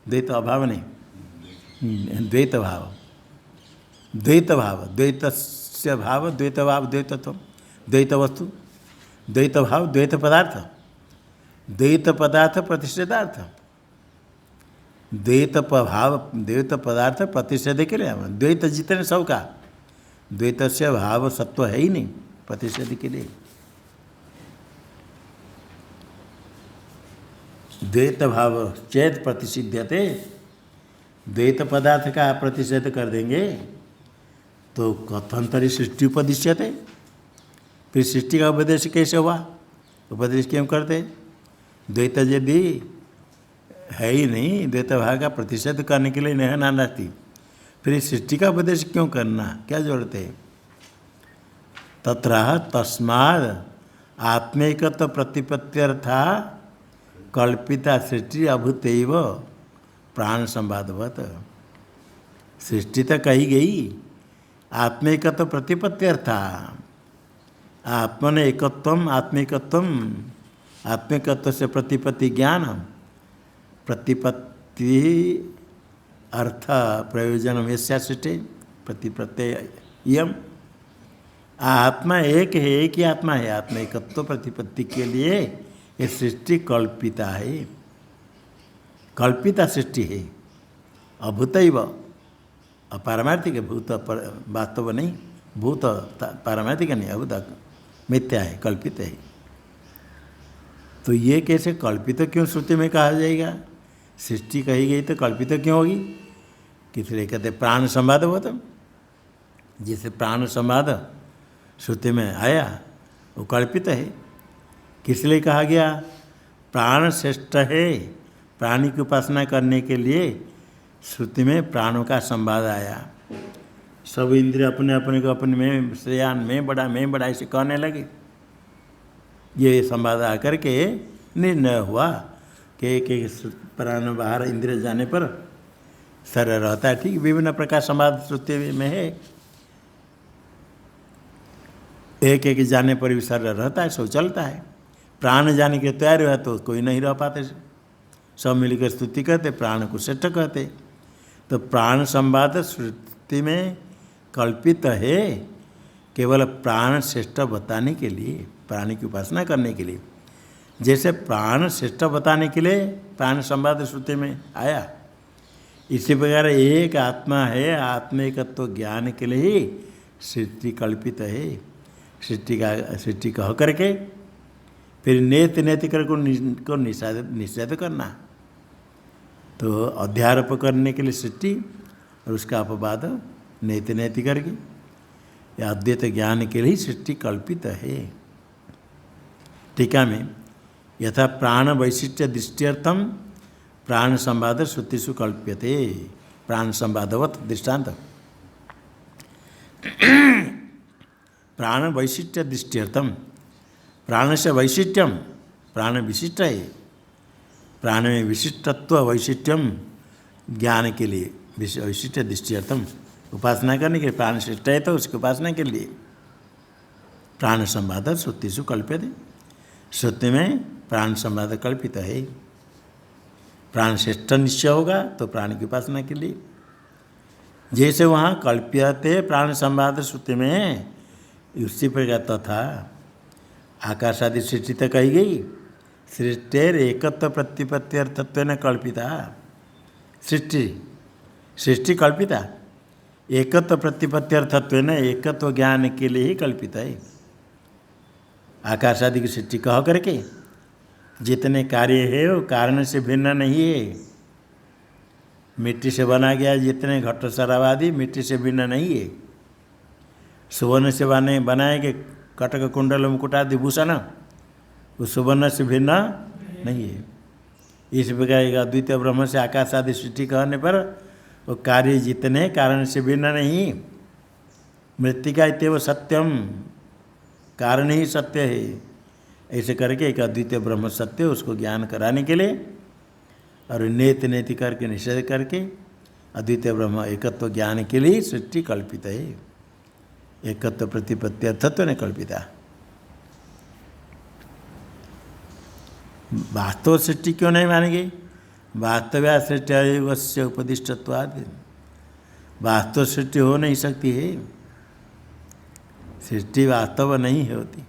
द्वैत अभाव नहीं, द्वैत भाव, द्वैत भाव, द्वैत से भाव द्वैत भाव द्वैतत्व, द्वैत वस्तु, द्वैत भाव द्वैत पदार्थ, द्वैत पदार्थ प्रतिषेधार्थ। द्वैत भाव द्वैत पदार्थ प्रतिषेध के लिए, द्वैत जितने सब का, द्वैत से भाव सत्व है ही नहीं प्रतिषेध के लिए। द्वैत भाव चेत प्रतिषिध्यते, द्वैत पदार्थ का प्रतिषेध कर देंगे तो कथंतरी सृष्टि उपदिश्यते, फिर सृष्टि का उपदेश कैसे हुआ, उपदेश क्यों करते? द्वैत यदि है ही नहीं, द्वैत भाव का प्रतिषेध करने के लिए नहीं नानास्ति, फिर सृष्टि का उपदेश क्यों करना, क्या जरूरत है? तत्र तस्माद् आत्मैकत्व प्रतिपत्त्यर्था कल्पिता सृष्टि अभूतैव प्राण संवादवत। सृष्टि तो कही गई आत्मैकत्व प्रतिपत्त्यर्था, आत्मन एकत्वम आत्मिकत्वम, आत्मिकत्व से प्रतिपत्ति ज्ञान, प्रतिपत्ति अर्थ प्रयोजन यस्या सृष्टि प्रतिपत्तियम। आत्मा एक है, एक ही आत्मा है, आत्मा एकत्व प्रतिपत्ति के लिए ये सृष्टि कल्पिता है, कल्पिता सृष्टि है। अभूतैव अपारमार्थिक, भूत वास्तव नहीं, भूत पारमार्थिक नहीं, अभूत मिथ्या है, कल्पित है। तो ये कैसे कल्पित क्यों श्रुति में कहा जाएगा? सृष्टि कही गई तो कल्पित क्यों होगी? किसलिए कहते प्राण संवाद हो, तो जिसे प्राण संवाद श्रुति में आया वो कल्पित है। किस लिए कहा गया? प्राण श्रेष्ठ है, प्राणी की उपासना करने के लिए श्रुति में प्राणों का संवाद आया। सब इंद्रिय अपने अपने को अपने में श्रेयान में बड़ा ऐसे कहने लगे। ये संवाद आकर के निर्णय हुआ कि एक प्राण बाहर इंद्रिय जाने पर शरीर रहता है। ठीक विभिन्न प्रकार संवाद श्रुति में है, एक एक जाने पर भी शरीर रहता है, सब चलता है। प्राण जाने के तैयार हुआ तो कोई नहीं रह पाते, सब मिलकर स्तुति करते, प्राण को श्रेष्ठ कहते। तो प्राण संवाद श्रुति में कल्पित है केवल प्राण श्रेष्ठ बताने के लिए, प्राणी की उपासना करने के लिए। जैसे प्राण श्रेष्ठ बताने के लिए प्राण संवाद श्रुति में आया, इसी प्रकार एक आत्मा है, आत्मिकत्व ज्ञान के लिए ही सृष्टि कल्पित है। सृष्टि कह करके फिर नेत कर को निषेध करना, तो अध्यारोप करने के लिए सृष्टि और उसका अपवाद नेति करके, या अद्वैत ज्ञान के लिए सृष्टि कल्पित है। टीका में यथा प्राण वैशिष्ट्य दृष्टिर्थम प्राण संवाद श्रुतिषु कल्प्यते, प्राण संवादवत दृष्टांत। प्राण वैशिष्ट्य दृष्टिर्थम, प्राण से वैशिष्ट्यम, प्राण विशिष्ट है, प्राण में विशिष्टत्व वैशिष्ट्यम ज्ञान के लिए, वैशिष्ट दृष्टिर्थम उपासना करने के लिए, प्राण श्रेष्ठ है तो उसकी उपासना के लिए प्राण संवाद श्रुतिषु कल्प्यते। श्रुति में प्राण संवाद कल्पित है। प्राण श्रेष्ठ निश्चय होगा तो प्राण की उपासना के लिए, जैसे वहाँ कल्प्यते प्राण संवाद श्रुति में, उसी प्रकार तथा आकाशादि सृष्टि तो कही गई। सृष्टेर एकत्व प्रतिपत्त्यर्थत्व न कल्पिता। सृष्टि सृष्टि कल्पिता, एकत्व प्रतिपत्त्यर्थत्व न एकत्व ज्ञान के लिए ही कल्पित है। आकाश आदि की सृष्टि कह करके जितने कार्य है वो कारण से भिन्न नहीं है। मिट्टी से बना गया जितने घट शराब आदि मिट्टी से भिन्न नहीं है। सुवर्ण से बनाएंगे कटक कुंडल मुकुट आदि भूषण, वो सुवर्ण से भिन्न नहीं है। इस प्रकार एक अद्वितीय ब्रह्म से आकाश आदि सृष्टि कहने पर वो कार्य जितने कारण से भिन्न नहीं। मृत्तिका इत्येव सत्यम, कारण ही सत्य है। ऐसे करके एक अद्वितीय ब्रह्म सत्य उसको ज्ञान कराने के लिए और नेति नेति करके निषेध करके अद्वितीय ब्रह्म एकत्व ज्ञान के लिए सृष्टि कल्पित है। एकत्व प्रतिपत्ति अर्थत्व ने कल्पिता। वास्तव सृष्टि क्यों नहीं मानेंगे? वास्तव्या सृष्टि अवश्य उपदिष्टत्वाद। वास्तव सृष्टि हो नहीं सकती है, सृष्टि वास्तव नहीं है होती।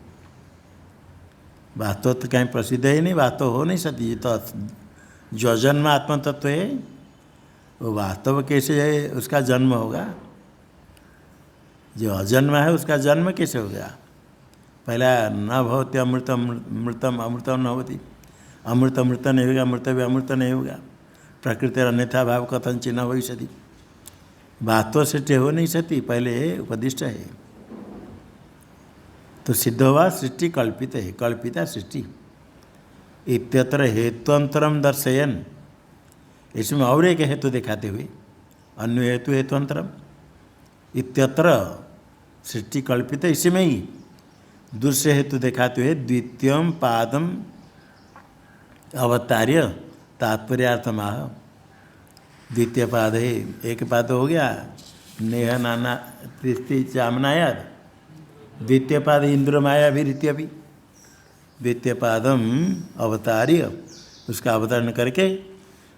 वास्तव तो कहीं प्रसिद्ध है नहीं, वास्तव हो नहीं सकती। ये तो जो जन्म आत्म तत्व है वो वास्तव कैसे है, उसका जन्म होगा। जो अजन्म है उसका जन्म कैसे हो गया? पहला न भवती अमृतम मृतम अमृतम न होती, अमृत अमृत नहीं होगा, मृत भी अमृत नहीं होगा। प्रकृति अन्यथा भाव कथनचित न हो सकती। वास्तव सृष्टि हो नहीं सकती, पहले उपदिष्ट है। तो सिद्ध हुआ सृष्टि कल्पित है, कल्पिता सृष्टि। इत्यत्र हेत्वंतरम दर्शयन, इसमें और एक हेतु दिखाते हुए अन्य हेतु हेत्वंतरम इत्यत्र सृष्टि कल्पित है, इसमें ही दूसरे हेतु दिखाते हुए द्वितीयम पादम अवतार्य तात्पर्यार्थमाह। द्वितीय पाद है, एक पाद हो गया नेह नाना तिस्ति चामनायाद। द्वितीय पाद इंद्र माया भी द्वितीय भी। द्वितीय पादम अवतार्य, उसका अवतरण करके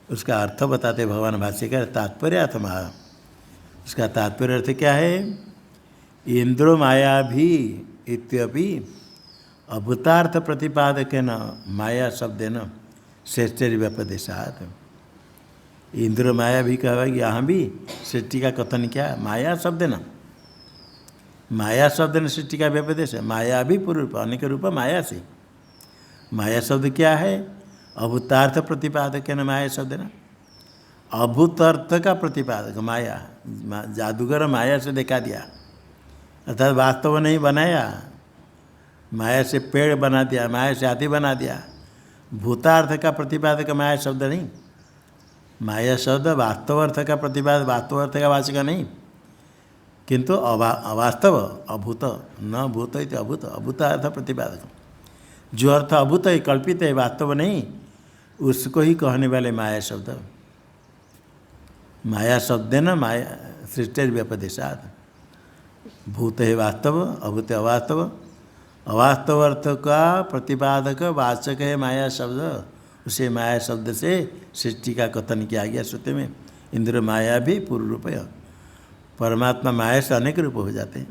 उसका अर्थ बताते भगवान भाष्यकार तात्पर्यार्थमाह। उसका तात्पर्य अर्थ क्या है? इंद्रो माया भी इत्यपि अभूतार्थ प्रतिपादक न माया शब्देन श्रेष्ठि व्यपदेशात। इंद्र माया भी कहा, यहाँ भी सृष्टि का कथन क्या? माया शब्द न, माया शब्द न सृष्टि का व्यपदेश है। माया भी पूर्व रूप अनेक रूप माया से। माया शब्द क्या है? अभूतार्थ प्रतिपादक न माया शब्द न, अभूत अर्थ का प्रतिपादक माया। जादूगर माया से दिखा दिया, अर्थात वास्तव नहीं बनाया। माया से पेड़ बना दिया, माया से हाथी बना दिया। भूतार्थ का प्रतिपादक माया शब्द नहीं। माया शब्द वास्तव अर्थ का प्रतिपादक, वास्तव अर्थ का वाचक नहीं, किंतु अवास्तव अभूत न भूत इति अभूत, अभूत अर्थ प्रतिपादक। जो अर्थ अभूत है, कल्पित है, वास्तव नहीं, उसको ही कहने वाले माया शब्द। माया शब्द न माया सृष्टि व्यपदेशात। भूत है वास्तव, अभूत अवास्तव। अवास्तव अर्थ का प्रतिपादक वाचक है माया शब्द। उसे माया शब्द से सृष्टि का कथन किया गया श्रुति में। इंद्र माया भी पूर्व रूप है। परमात्मा माया से अनेक रूप हो जाते हैं।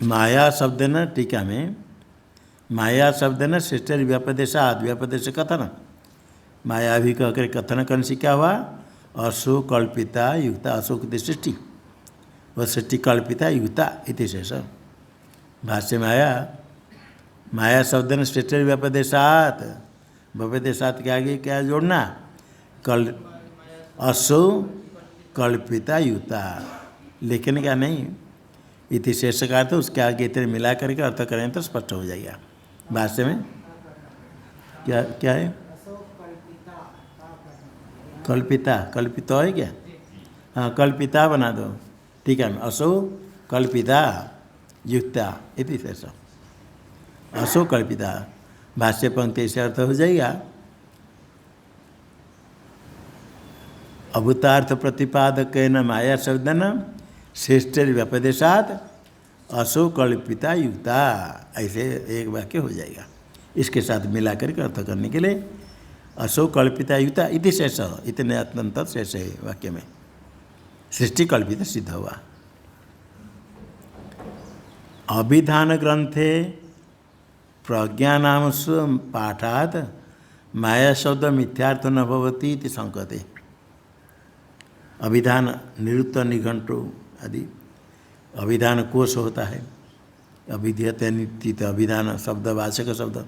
माया शब्द न टीका में, माया शब्द न सृष्टि व्यपदेशात, व्यपदेश कथन। माया भी कहकर कथन करने से क्या हुआ? असो कल्पिता युक्ता, अशोक सृष्टि, वह सृष्टि कल्पिता युक्ता इति शेष। भाष्य माया, माया शब्द न सृष्टि व्यपदेशात, व्यपदेशात के आगे क्या जोड़ना? कल असो कल्पिता युक्ता, लेकिन क्या नहीं इति शेष का अर्थ उसके आगे इतने मिला करके अर्थ करें तो स्पष्ट हो जाएगा। भाष्य में क्या क्या है? कल्पिता, कल्पित है क्या? हाँ, कल्पिता बना दो, ठीक है। असो कल्पिता युक्ता इति शेष, असो कल्पिता। भाष्य पंक्ति से अर्थ हो जाएगा अभूतार्थ प्रतिपादक न माया शब्द न श्रेष्ठ व्यपदेशात असो कल्पिता युक्ता, ऐसे एक वाक्य हो जाएगा। इसके साथ मिला करके अर्थ करने के लिए असो कल्पिता युक्ता इति शेष, इतने अत्यंत शेष है वाक्य में। सृष्टि कल्पित सिद्ध हुआ। अभिधान ग्रंथे प्रज्ञानामसु पाठात् माया शब्द मिथ्यार्थ न भवति इति संकते। अभिधान निरुक्त निघंटु आदि अभिधान कोश होता है, अभिधीयते नित्य अभिधान शब्द वाचक शब्द।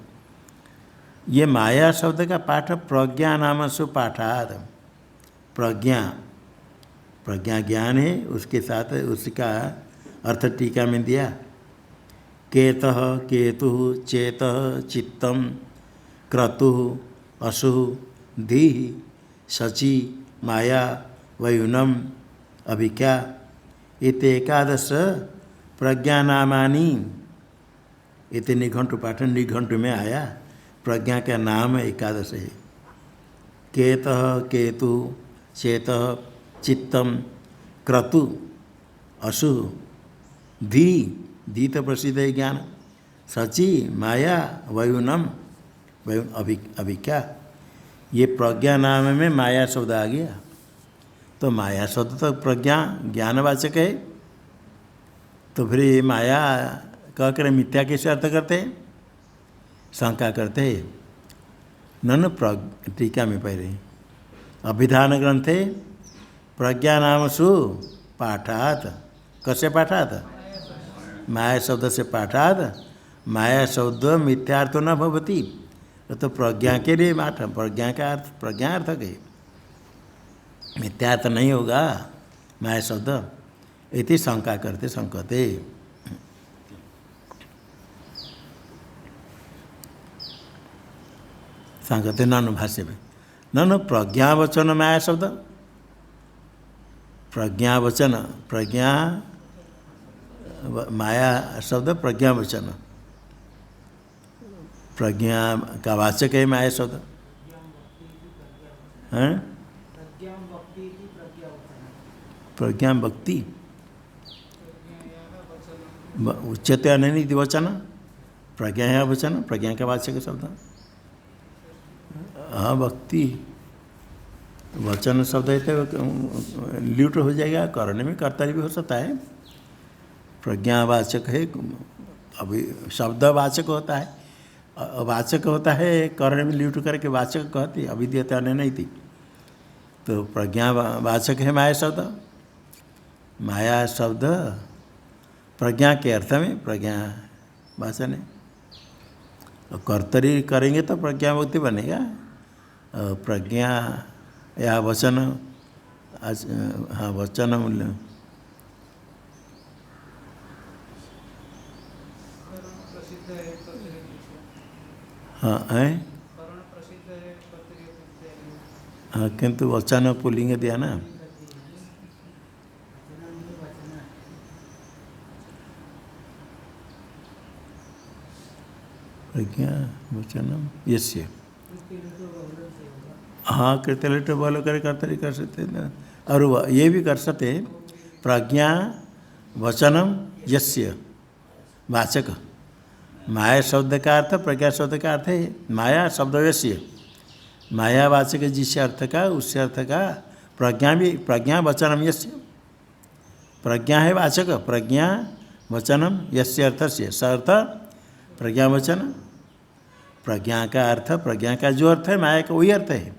ये माया शब्द का पाठ प्रज्ञानामसु पाठात्, प्रज्ञा प्रज्ञा ज्ञान है, उसके साथ उसका अर्थ टीका में दिया। केतः केतु चेतः चित्तम क्रतुः अशुः धीः शची माया वयुनम अभिज्ञा इति एकादश प्रज्ञानामानि। इति निघंटु पाठ, निघंटु में आया प्रज्ञा का नाम एकादश है। केतः केतु चेतः चित्तम क्रतु अशु धी धी तो प्रसिद्ध है ज्ञान, सची माया वयुनम वयुन अभिज्ञा। ये प्रज्ञा नाम में माया शब्द आ गया, तो माया शब्द तो प्रज्ञा ज्ञानवाचक है। तो फिर ये माया कह कर मिथ्या कैसे अर्थ करते हैं, शंका करते हैं। ननु टीका में पहले अभिधान ग्रंथे प्रज्ञा नामसु पाठात्, कैसे पाठात्, माया शब्द से पाठात्। माया शब्द मिथ्यार्थ न भवति, तो प्रज्ञा के लिए पाठ, प्रज्ञा का अर्थ प्रज्ञा अर्थक है, मिथ्यार्थ नहीं होगा माया शब्द। इति शंका करते संकते। संकते ननु भाष्य में ननु प्रज्ञावचन माया शब्द, प्रज्ञावचन प्रज्ञा माया शब्द प्रज्ञावचन, प्रज्ञा का वाचक है माया शब्द। हैं प्रज्ञा भक्ति उच्यते अनन्य वचन, प्रज्ञा है वचन, प्रज्ञा का वाचक शब्द। हाँ भक्ति वचन शब्द है तो ल्यूट हो जाएगा, करने में कर्तव्य भी हो सकता है। प्रज्ञावाचक है, अभी शब्द वाचक होता है, वाचक होता है, करने में ल्यूट करके वाचक कहती, अभिधीयता नहीं थी। तो प्रज्ञावाचक है माया शब्द। माया शब्द प्रज्ञा के अर्थ में प्रज्ञा वाचन है, और कर्तरी करेंगे तो प्रज्ञा भक्ति बनेगा। प्रज्ञा या वचन, हाँ वचन मूल्य, हाँ है, हाँ किंतु वचन पुल्लिंग दिया ना। प्रज्ञा वचनम यस्य, हाँ कृत्य बोलो करे कर्तरी कर सकते हैं, और ये भी कर सकते हैं प्रज्ञा वचनम यस्य वाचक। माया शब्द का अर्थ प्रज्ञा शब्द का अर्थ है माया शब्द यस्य, माया वाचक जिस अर्थ का उससे अर्थ का प्रज्ञा भी, प्रज्ञा वचनम यस्य, प्रज्ञा है वाचक, प्रज्ञा वचनम यस्य अर्थस्य, स अर्थ प्रज्ञा वचन। प्रज्ञा का अर्थ, प्रज्ञा का जो अर्थ है माया का वही अर्थ है,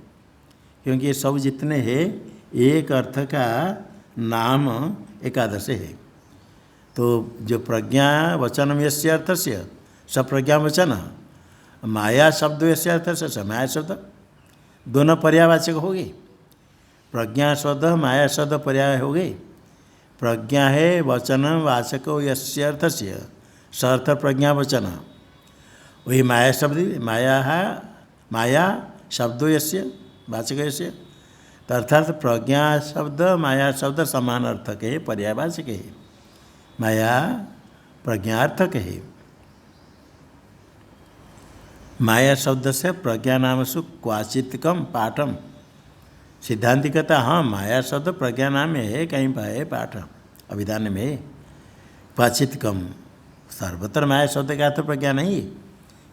क्योंकि ये सब जितने हैं एक अर्थ का नाम एकादश है। तो जो प्रज्ञा वचनम यस्य अर्थस्य स प्रज्ञा वचन, माया शब्द यस्य अर्थस्य स माया शब्द, दोनों पर्यायवाचक हो गए। प्रज्ञा शब्द माया शब्द पर्याय हो गए। प्रज्ञा है वचन वाचक यस्य अर्थस्य स अर्थ प्रज्ञा वचन, वही माया शब्द, माया है माया शब्दो यस्य वाचक यस्य, तो अर्थात प्रज्ञा शब्द माया शब्द समान अर्थक है, पर्यायवाचक है। माया प्रज्ञार्थक है। माया शब्द से प्रज्ञा नाम सु क्वाचितकम पाठम, सिद्धांति कहता हाँ माया शब्द प्रज्ञा नाम में है, कहीं पर है पाठ अभिधान में है। क्वाचितकम सर्वत्र माया शब्द का अर्थ प्रज्ञा नहीं है,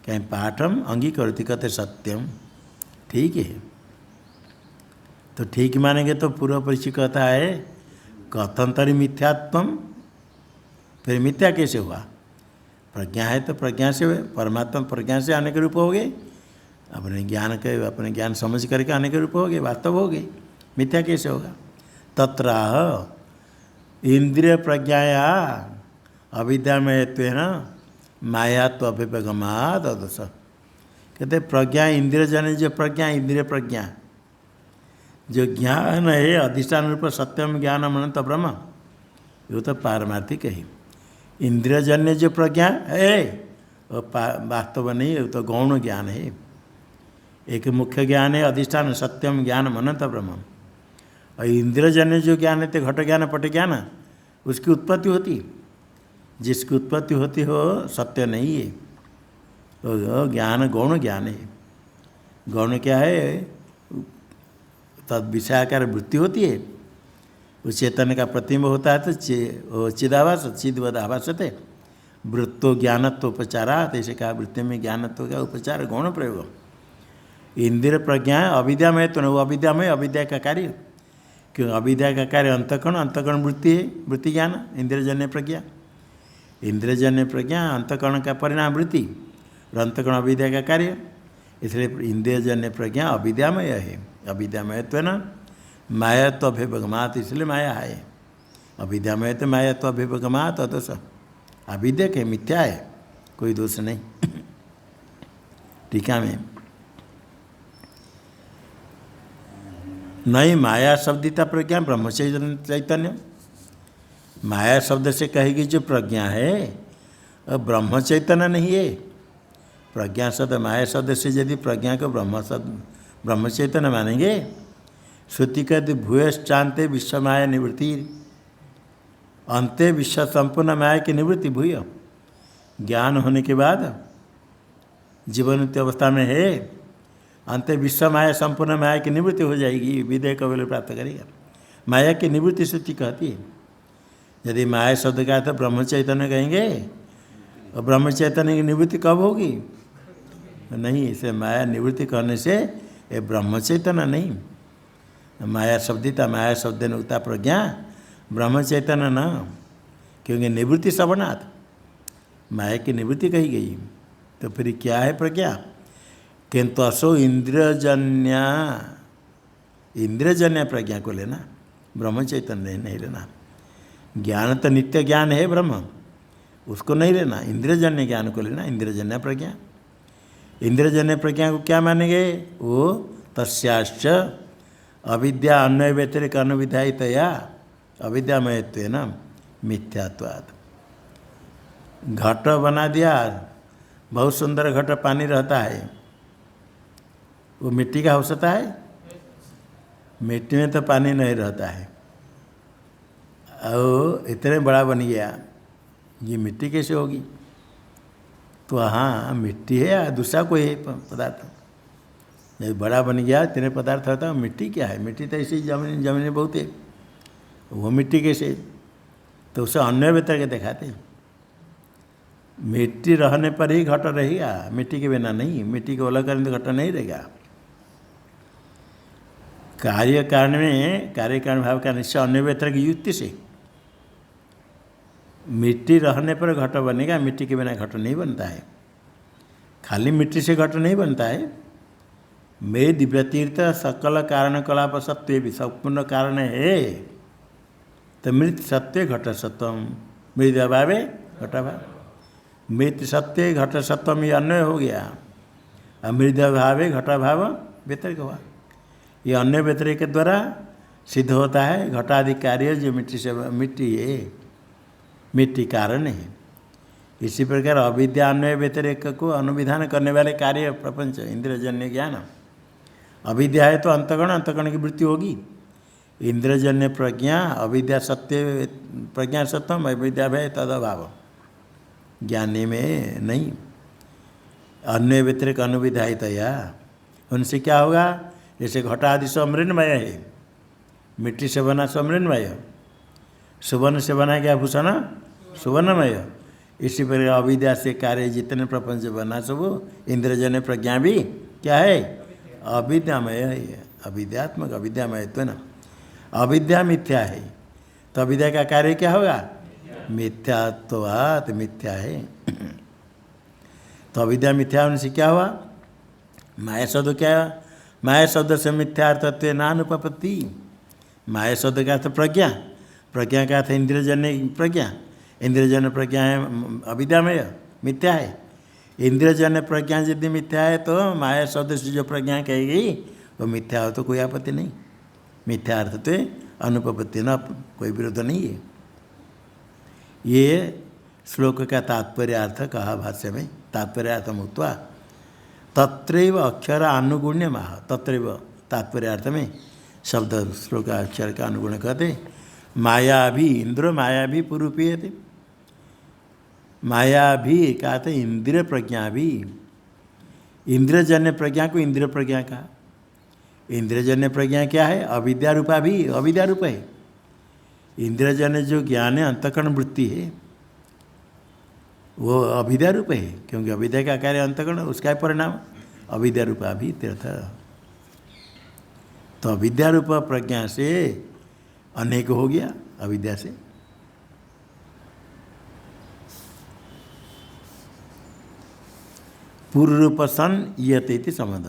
कहीं पाठम अंगीकरोति कहते सत्यम, ठीक है। तो ठीक मानेंगे तो पूर्व परिचय कहता है कथंतरि मिथ्यात्वम, फिर मिथ्या कैसे हुआ, प्रज्ञा है तो प्रज्ञा से परमात्मा प्रज्ञा से अनेक रूप हो गए, अपने ज्ञान समझ करके अनेक रूप हो गए, वास्तव हो गए, मिथ्या कैसे होगा। तत्राह इंद्रिय प्रज्ञाया अविद्यामयत्वेन मायात्व अभ्युपगमात् अदोष। कहते प्रज्ञा इंद्रियजन्य जो प्रज्ञा, इंद्रिय प्रज्ञा जो ज्ञान है अधिष्ठान रूप सत्यम ज्ञान अनंत ब्रह्म, वो तो पारमार्थिक है। इंद्रियजन्य जो प्रज्ञा है वो वास्तव नहीं है, वो तो गौण ज्ञान है। एक मुख्य ज्ञान है अधिष्ठान सत्यम ज्ञान अनंत ब्रह्म, और इंद्रियजन्य जो ज्ञान है तो घट ज्ञान पट ज्ञान, उसकी उत्पत्ति होती, जिसकी उत्पत्ति होती हो सत्य नहीं है, तो ज्ञान गौण ज्ञान है। गौण क्या है, तद विषयाकार वृत्ति होती है, उस चेतन का प्रतिबिंब होता है तो चिदाभास चिदवद आभासते वृत्तो ज्ञानत्वोपचारात्, ऐसे कहा वृत्ति में ज्ञानत्व का उपचार गौण प्रयोग। इंद्रिय प्रज्ञा अविद्यामय तो न, वो अविद्यामय अविद्या का कार्य, क्यों अविद्या का कार्य अंतःकरण, अंतःकरण वृत्ति है, वृत्ति ज्ञान इंद्रियजन्य प्रज्ञा। इंद्रियजन्य प्रज्ञा अंतःकरण का परिणाम वृत्ति, और अंतःकरण अविद्या का कार्य, इसलिए इंद्रियजन्य प्रज्ञा अविद्यामय है। अविद्यामय तो न मायात्व अभ्युपगमात्, इसलिए माया है। अविद्यामय तो मायात्व अभ्युपगमात् अदोष, अविद्या के मिथ्या है, कोई दोष नहीं। टीका में नहीं माया शब्दिता प्रज्ञा ब्रह्म चैतन्य, माया शब्द से कहेगी जो प्रज्ञा है और ब्रह्म चैतन्य नहीं है। प्रज्ञा शब्द माया शब्द से यदि प्रज्ञा को ब्रह्म चैतन्य मानेंगे, श्रुति कहती भूयश्चांते विश्व माया निवृत्ति, अंते विश्व संपूर्ण माया की निवृत्ति भूय, ज्ञान होने के बाद जीवन अवस्था में है, अंत विश्व माया संपूर्ण माया की निवृत्ति हो जाएगी, विधेय कवल प्राप्त करेगा। माया की निवृत्ति श्रुति कहती है। यदि माया शब्द का तो ब्रह्म चैतन्य कहेंगे, और ब्रह्म चैतन्य की निवृत्ति कब होगी, नहीं, इसे माया निवृत्ति करने से ये ब्रह्म चैतन्य नहीं। माया शब्दिता माया शब्द ने उक्ता प्रज्ञा ब्रह्म चैतन्य न, क्योंकि निवृत्ति सवनात्, माया की निवृत्ति कही गई, तो फिर क्या है प्रज्ञा। किंतु असो इंद्रियजन्य प्रज्ञा को लेना, ब्रह्म चैतन्य नहीं लेना। ज्ञान तो नित्य ज्ञान है ब्रह्म, उसको नहीं लेना, इंद्रियजन्य ज्ञान को लेना, इंद्रियजन्य प्रज्ञा। इंद्रियजन्य प्रज्ञा को क्या मानेंगे, वो तस्याश्च अविद्या अन्वय व्यतिरिक अनुविधायितया अविद्यामयत्वेन मिथ्यात्वात्। घट बना दिया, बहुत सुंदर घट, पानी रहता है, वो मिट्टी का हो सकता है, मिट्टी में तो पानी नहीं रहता है, और इतने बड़ा बन गया, ये मिट्टी कैसे होगी। तो हाँ मिट्टी है या दूसरा कोई है पदार्थ, जब बड़ा बन गया इतने पदार्थ होता है, मिट्टी क्या है, मिट्टी तो ऐसी जमीन बहुत है, वो मिट्टी कैसे, तो उसे अन्य बेहतर के दिखाते। मिट्टी रहने पर ही घट रहेगा, मिट्टी के बिना नहीं, मिट्टी को अलग करने तो घट नहीं रहेगा। कार्य कारण में कार्य कारण भाव का निश्चय अन्य बेहतर की युक्ति से, मिट्टी रहने पर घट बनेगा, मिट्टी के बिना घट नहीं बनता है। खाली मिट्टी से घट नहीं बनता है। मेद व्यतीर्थ सकल कारण कलाप सत्य भी संपूर्ण कारण है, तो मृत सत्य घट सत्वम, मृद अभावे घटाभाव, मृत सत्य घट सत्वम ये अन्वय हो गया, अमृत अभावे घटाभाव व्यतिरिक हुआ। ये अन्य व्यतिरिक के द्वारा सिद्ध होता है। घटादि कार्य जो मिट्टी से, मिट्टी है, मिट्टी कारण है। इसी प्रकार अविद्या अन्वय व्यतिरेक को अनुविधान करने वाले कार्य प्रपंच इंद्रियजन्य ज्ञान, अविद्या है तो अंतःकरण, अंतःकरण की वृत्ति होगी। इंद्रियजन्य प्रज्ञा अविद्या सत्य, प्रज्ञा सत्यम, अविद्या भय तद अभाव, ज्ञानी में नहीं। अन्य व्यतिरिक अनुविधायितया, उनसे क्या होगा, जैसे घटादि समृन्मय है, मिट्टी से बना समृन्मय, सुवर्ण से बना गया भूषण सुवर्णमय। इसी प्रकार अविद्या से कार्य जितने प्रपंच बना सब इंद्रजन्य प्रज्ञा भी क्या है, अविद्यामय है, अविद्यात्मक अविद्यामय तो ना, अविद्या मिथ्या है, तो अविद्या का कार्य क्या होगा, मिथ्यात्वात्, मिथ्या है। तो अविद्या मिथ्या होने से क्या हुआ? माया शब्द क्या है? माया शब्द से मिथ्यार्थत्व नानुपपत्ति। माया शब्द का अर्थ प्रज्ञा, प्रज्ञा का अर्थ इंद्रियजन्य प्रज्ञा, इंद्रियजन्य प्रज्ञा है अविद्यामय, मिथ्या है। इंद्रियजन्य प्रज्ञा यदि मिथ्या है तो माया शब्द से जो प्रज्ञा कहेगी वो मिथ्या हो तो कोई आपत्ति नहीं। मिथ्या अर्थ तो अनुपपत्ति न, कोई विरोध नहीं है। ये श्लोक का तात्पर्य अर्थ कहा भाष्य में, तात्पर्य अर्थ मुक्त्वा तत्रैव अक्षर अनुगुण्य माह। तत्रैव तात्पर्य अर्थ में शब्द श्लोक अक्षर का अनुगुण कहते। माया भी इंद्र माया भी पूर्वपीयते। माया भी कहते इंद्रिय प्रज्ञा भी, इंद्रजन्य प्रज्ञा को इंद्रिय प्रज्ञा का। इंद्रजन्य प्रज्ञा क्या है? अविद्या रूपा भी, अविद्या रूप है। इंद्रजन्य जो ज्ञान है अंतःकरण वृत्ति है वो अविद्या रूप है, क्योंकि अविद्या का कार्य अंतःकरण, उसका परिणाम अविद्या रूपा भी तीर्थ। तो अविद्या रूप प्रज्ञा से अनेक हो गया, अविद्या से। पूर्व रूप सन यते इति संबंध।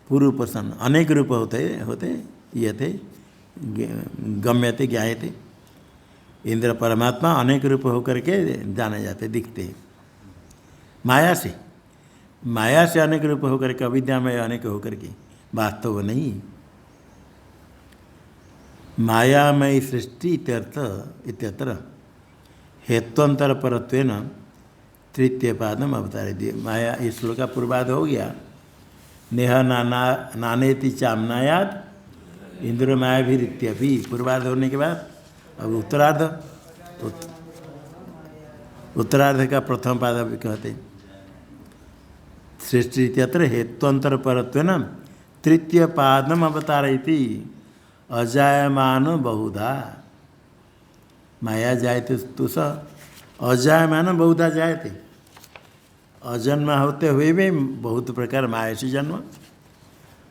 पूर्व रूप सन अनेक रूप होते यते गम्यते ज्ञायते। इंद्र परमात्मा अनेक रूप होकर के जाने जाते, दिखते। माया से, माया से अनेक रूप होकर के, अविद्या में अनेक होकर के, वास्तव नहीं। मायामयी सृष्टि इत्यत्र हेत्वंतर परत्वेन तृतीय पादम अवतारे दिए। माया, इस श्लोक का पूर्वाध हो गया। नेह नानेति चामनायाद इंद्र माया भी रित्यपि। पूर्वाध होने के बाद अब उत्तरार्ध, उत्तरार्ध का प्रथम पाद भी कहते। सृष्टि इत्यत्र हेत्वंतर परत्वेन तृतीय पादम अवतारयति। अजायमान बहुधा माया जायते तु स अजायमान बहुधा जायते। अजन्मा होते हुए भी बहुत प्रकार माया से जन्म।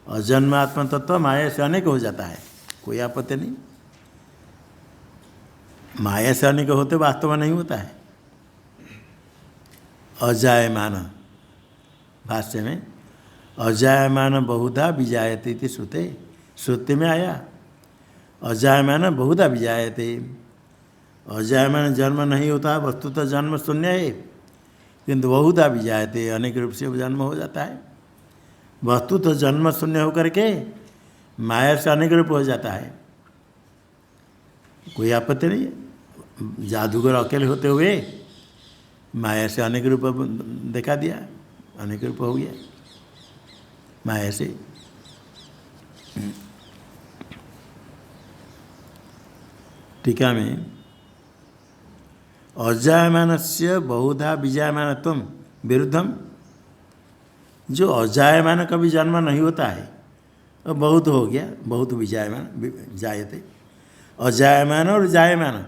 अजन्म आत्म तत्व माया से अनेक हो जाता है, कोई आपत्ति नहीं। माया से अनेक होते वास्तव में नहीं होता है। अजायमान भाष्य में अजायमान बहुधा विजायते इति श्रुते, श्रुति में आया अजायमान बहुधा विजायते। अजायमान जन्म नहीं होता, वस्तुतः जन्म शून्य है, किंतु बहुधा विजायते, अनेक रूप से जन्म हो जाता है। वस्तुतः जन्म शून्य होकर के माया से अनेक रूप हो जाता है, कोई आपत्ति नहीं है। जादूगर अकेले होते हुए माया से अनेक रूप दिखा दिया, अनेक रूप हो गया माया से। टीका में अजायमान से बहुधा विजायमानत्वम विरुद्धम। जो अजायमान कभी जन्म नहीं होता है और बहुत हो गया, बहुत विजायमान जायते। अजायमान और जायमान,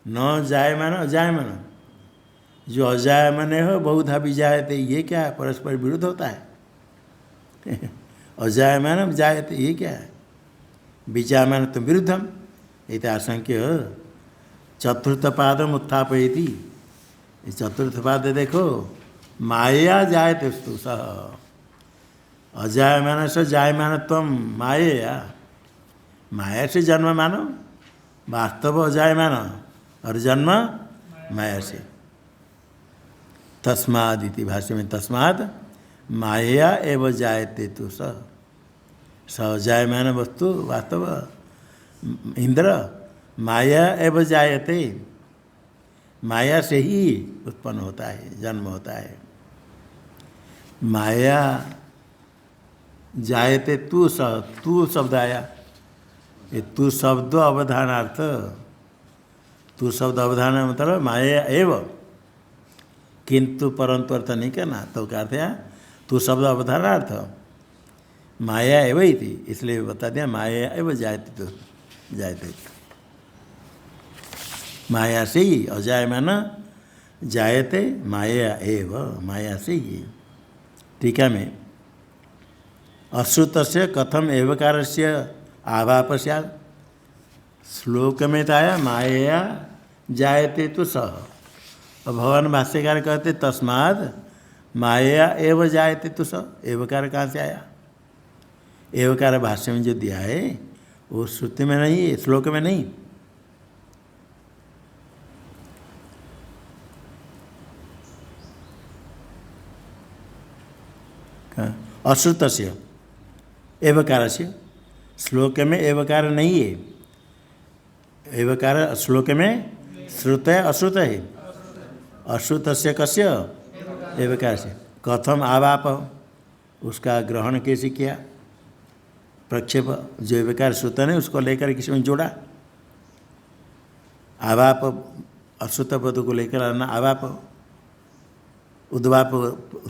न जायमान अजायमान। जो अजायमान हो बहुधा विजायते, ये क्या है? परस्पर विरुद्ध होता है। अजायमान जायते, ये क्या है? विजायमान तो विरुद्धम। इत आशंक्य चतुर्थ पादम उत्थापयति। चतुर्थ पाद देखो, माया जायते स्तु सह अजायमान से जायमान तम माया। माया से जन्म मानो, वास्तव अजायमान और जन्म माया से। तस्माद इति भाष्य में तस्माद माया एवं जायते तु स अजायमान वस्तु वास्तव इंद्र माया एवं जायते, माया से ही उत्पन्न होता है, जन्म होता है। माया जायते तू शब्द आया, ये तू शब्द अवधानार्थ। तू शब्द अवधान मतलब माया एवं, किंतु परंतु अर्थ नहीं करना। तो क्या अर्थ है? तू शब्द अवधानार्थ माया एवं ही थी, इसलिए बता दिया माया एवं जायते। तो जायते माया से ही, अजायमान जायते माया एव, माया से ही। टीका में अश्रुत से कथम एवकार से आभाप सैत्। श्लोक में तो आया माया जायते तो स, और भगवान भाष्यकार कहते तस्माद माया एव जायते तुस। एवकार कहाँ से आया? एवकार भाष्य में जो दिया है वो श्रुति में नहीं है, श्लोक में नहीं। अश्रुत से एवकार से, श्लोक में एवकार नहीं है। एवकार श्लोक में श्रुत है, अश्रुत है। अश्रुत से कस्य? एवकार से। कथम आवाप, उसका ग्रहण कैसे किया? प्रक्षेप, जो एवकार श्रुत ने उसको लेकर किसी में जोड़ा। आवाप अश्रुत पद को लेकर आना, आवाप उद्वाप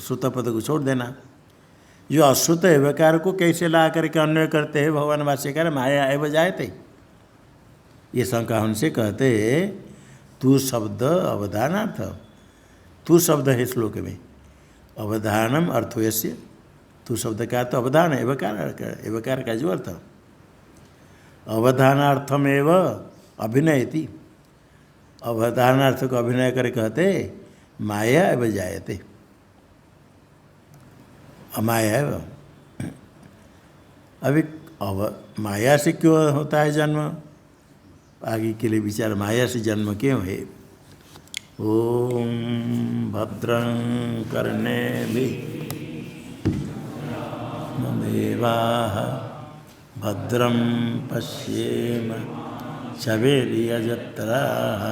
श्रुत पद को छोड़ देना। जो अश्रुत एवकार को कैसे ला करके अन्वय करते हैं भगवान भाष्यकार माया एव जायते, ये शंका उनसे कहते तू शब्द अवधानार्थ, तू शब्द है श्लोक में, अवधानम अर्थो यस्य, तू शब्द का तो अवधान है, एवकार का जो अर्थ अवधानार्थमेव अभिनयति, अवधानार्थ को अभिनय कर कहते माया एव जायते, अमाया एव। अभी माया से क्यों होता है जन्म, आगे के लिए विचार, माया से जन्म क्यों है। ओम भद्रं कर्णेभिः देवाः भद्रं पश्येम शवेर्यजत्राः।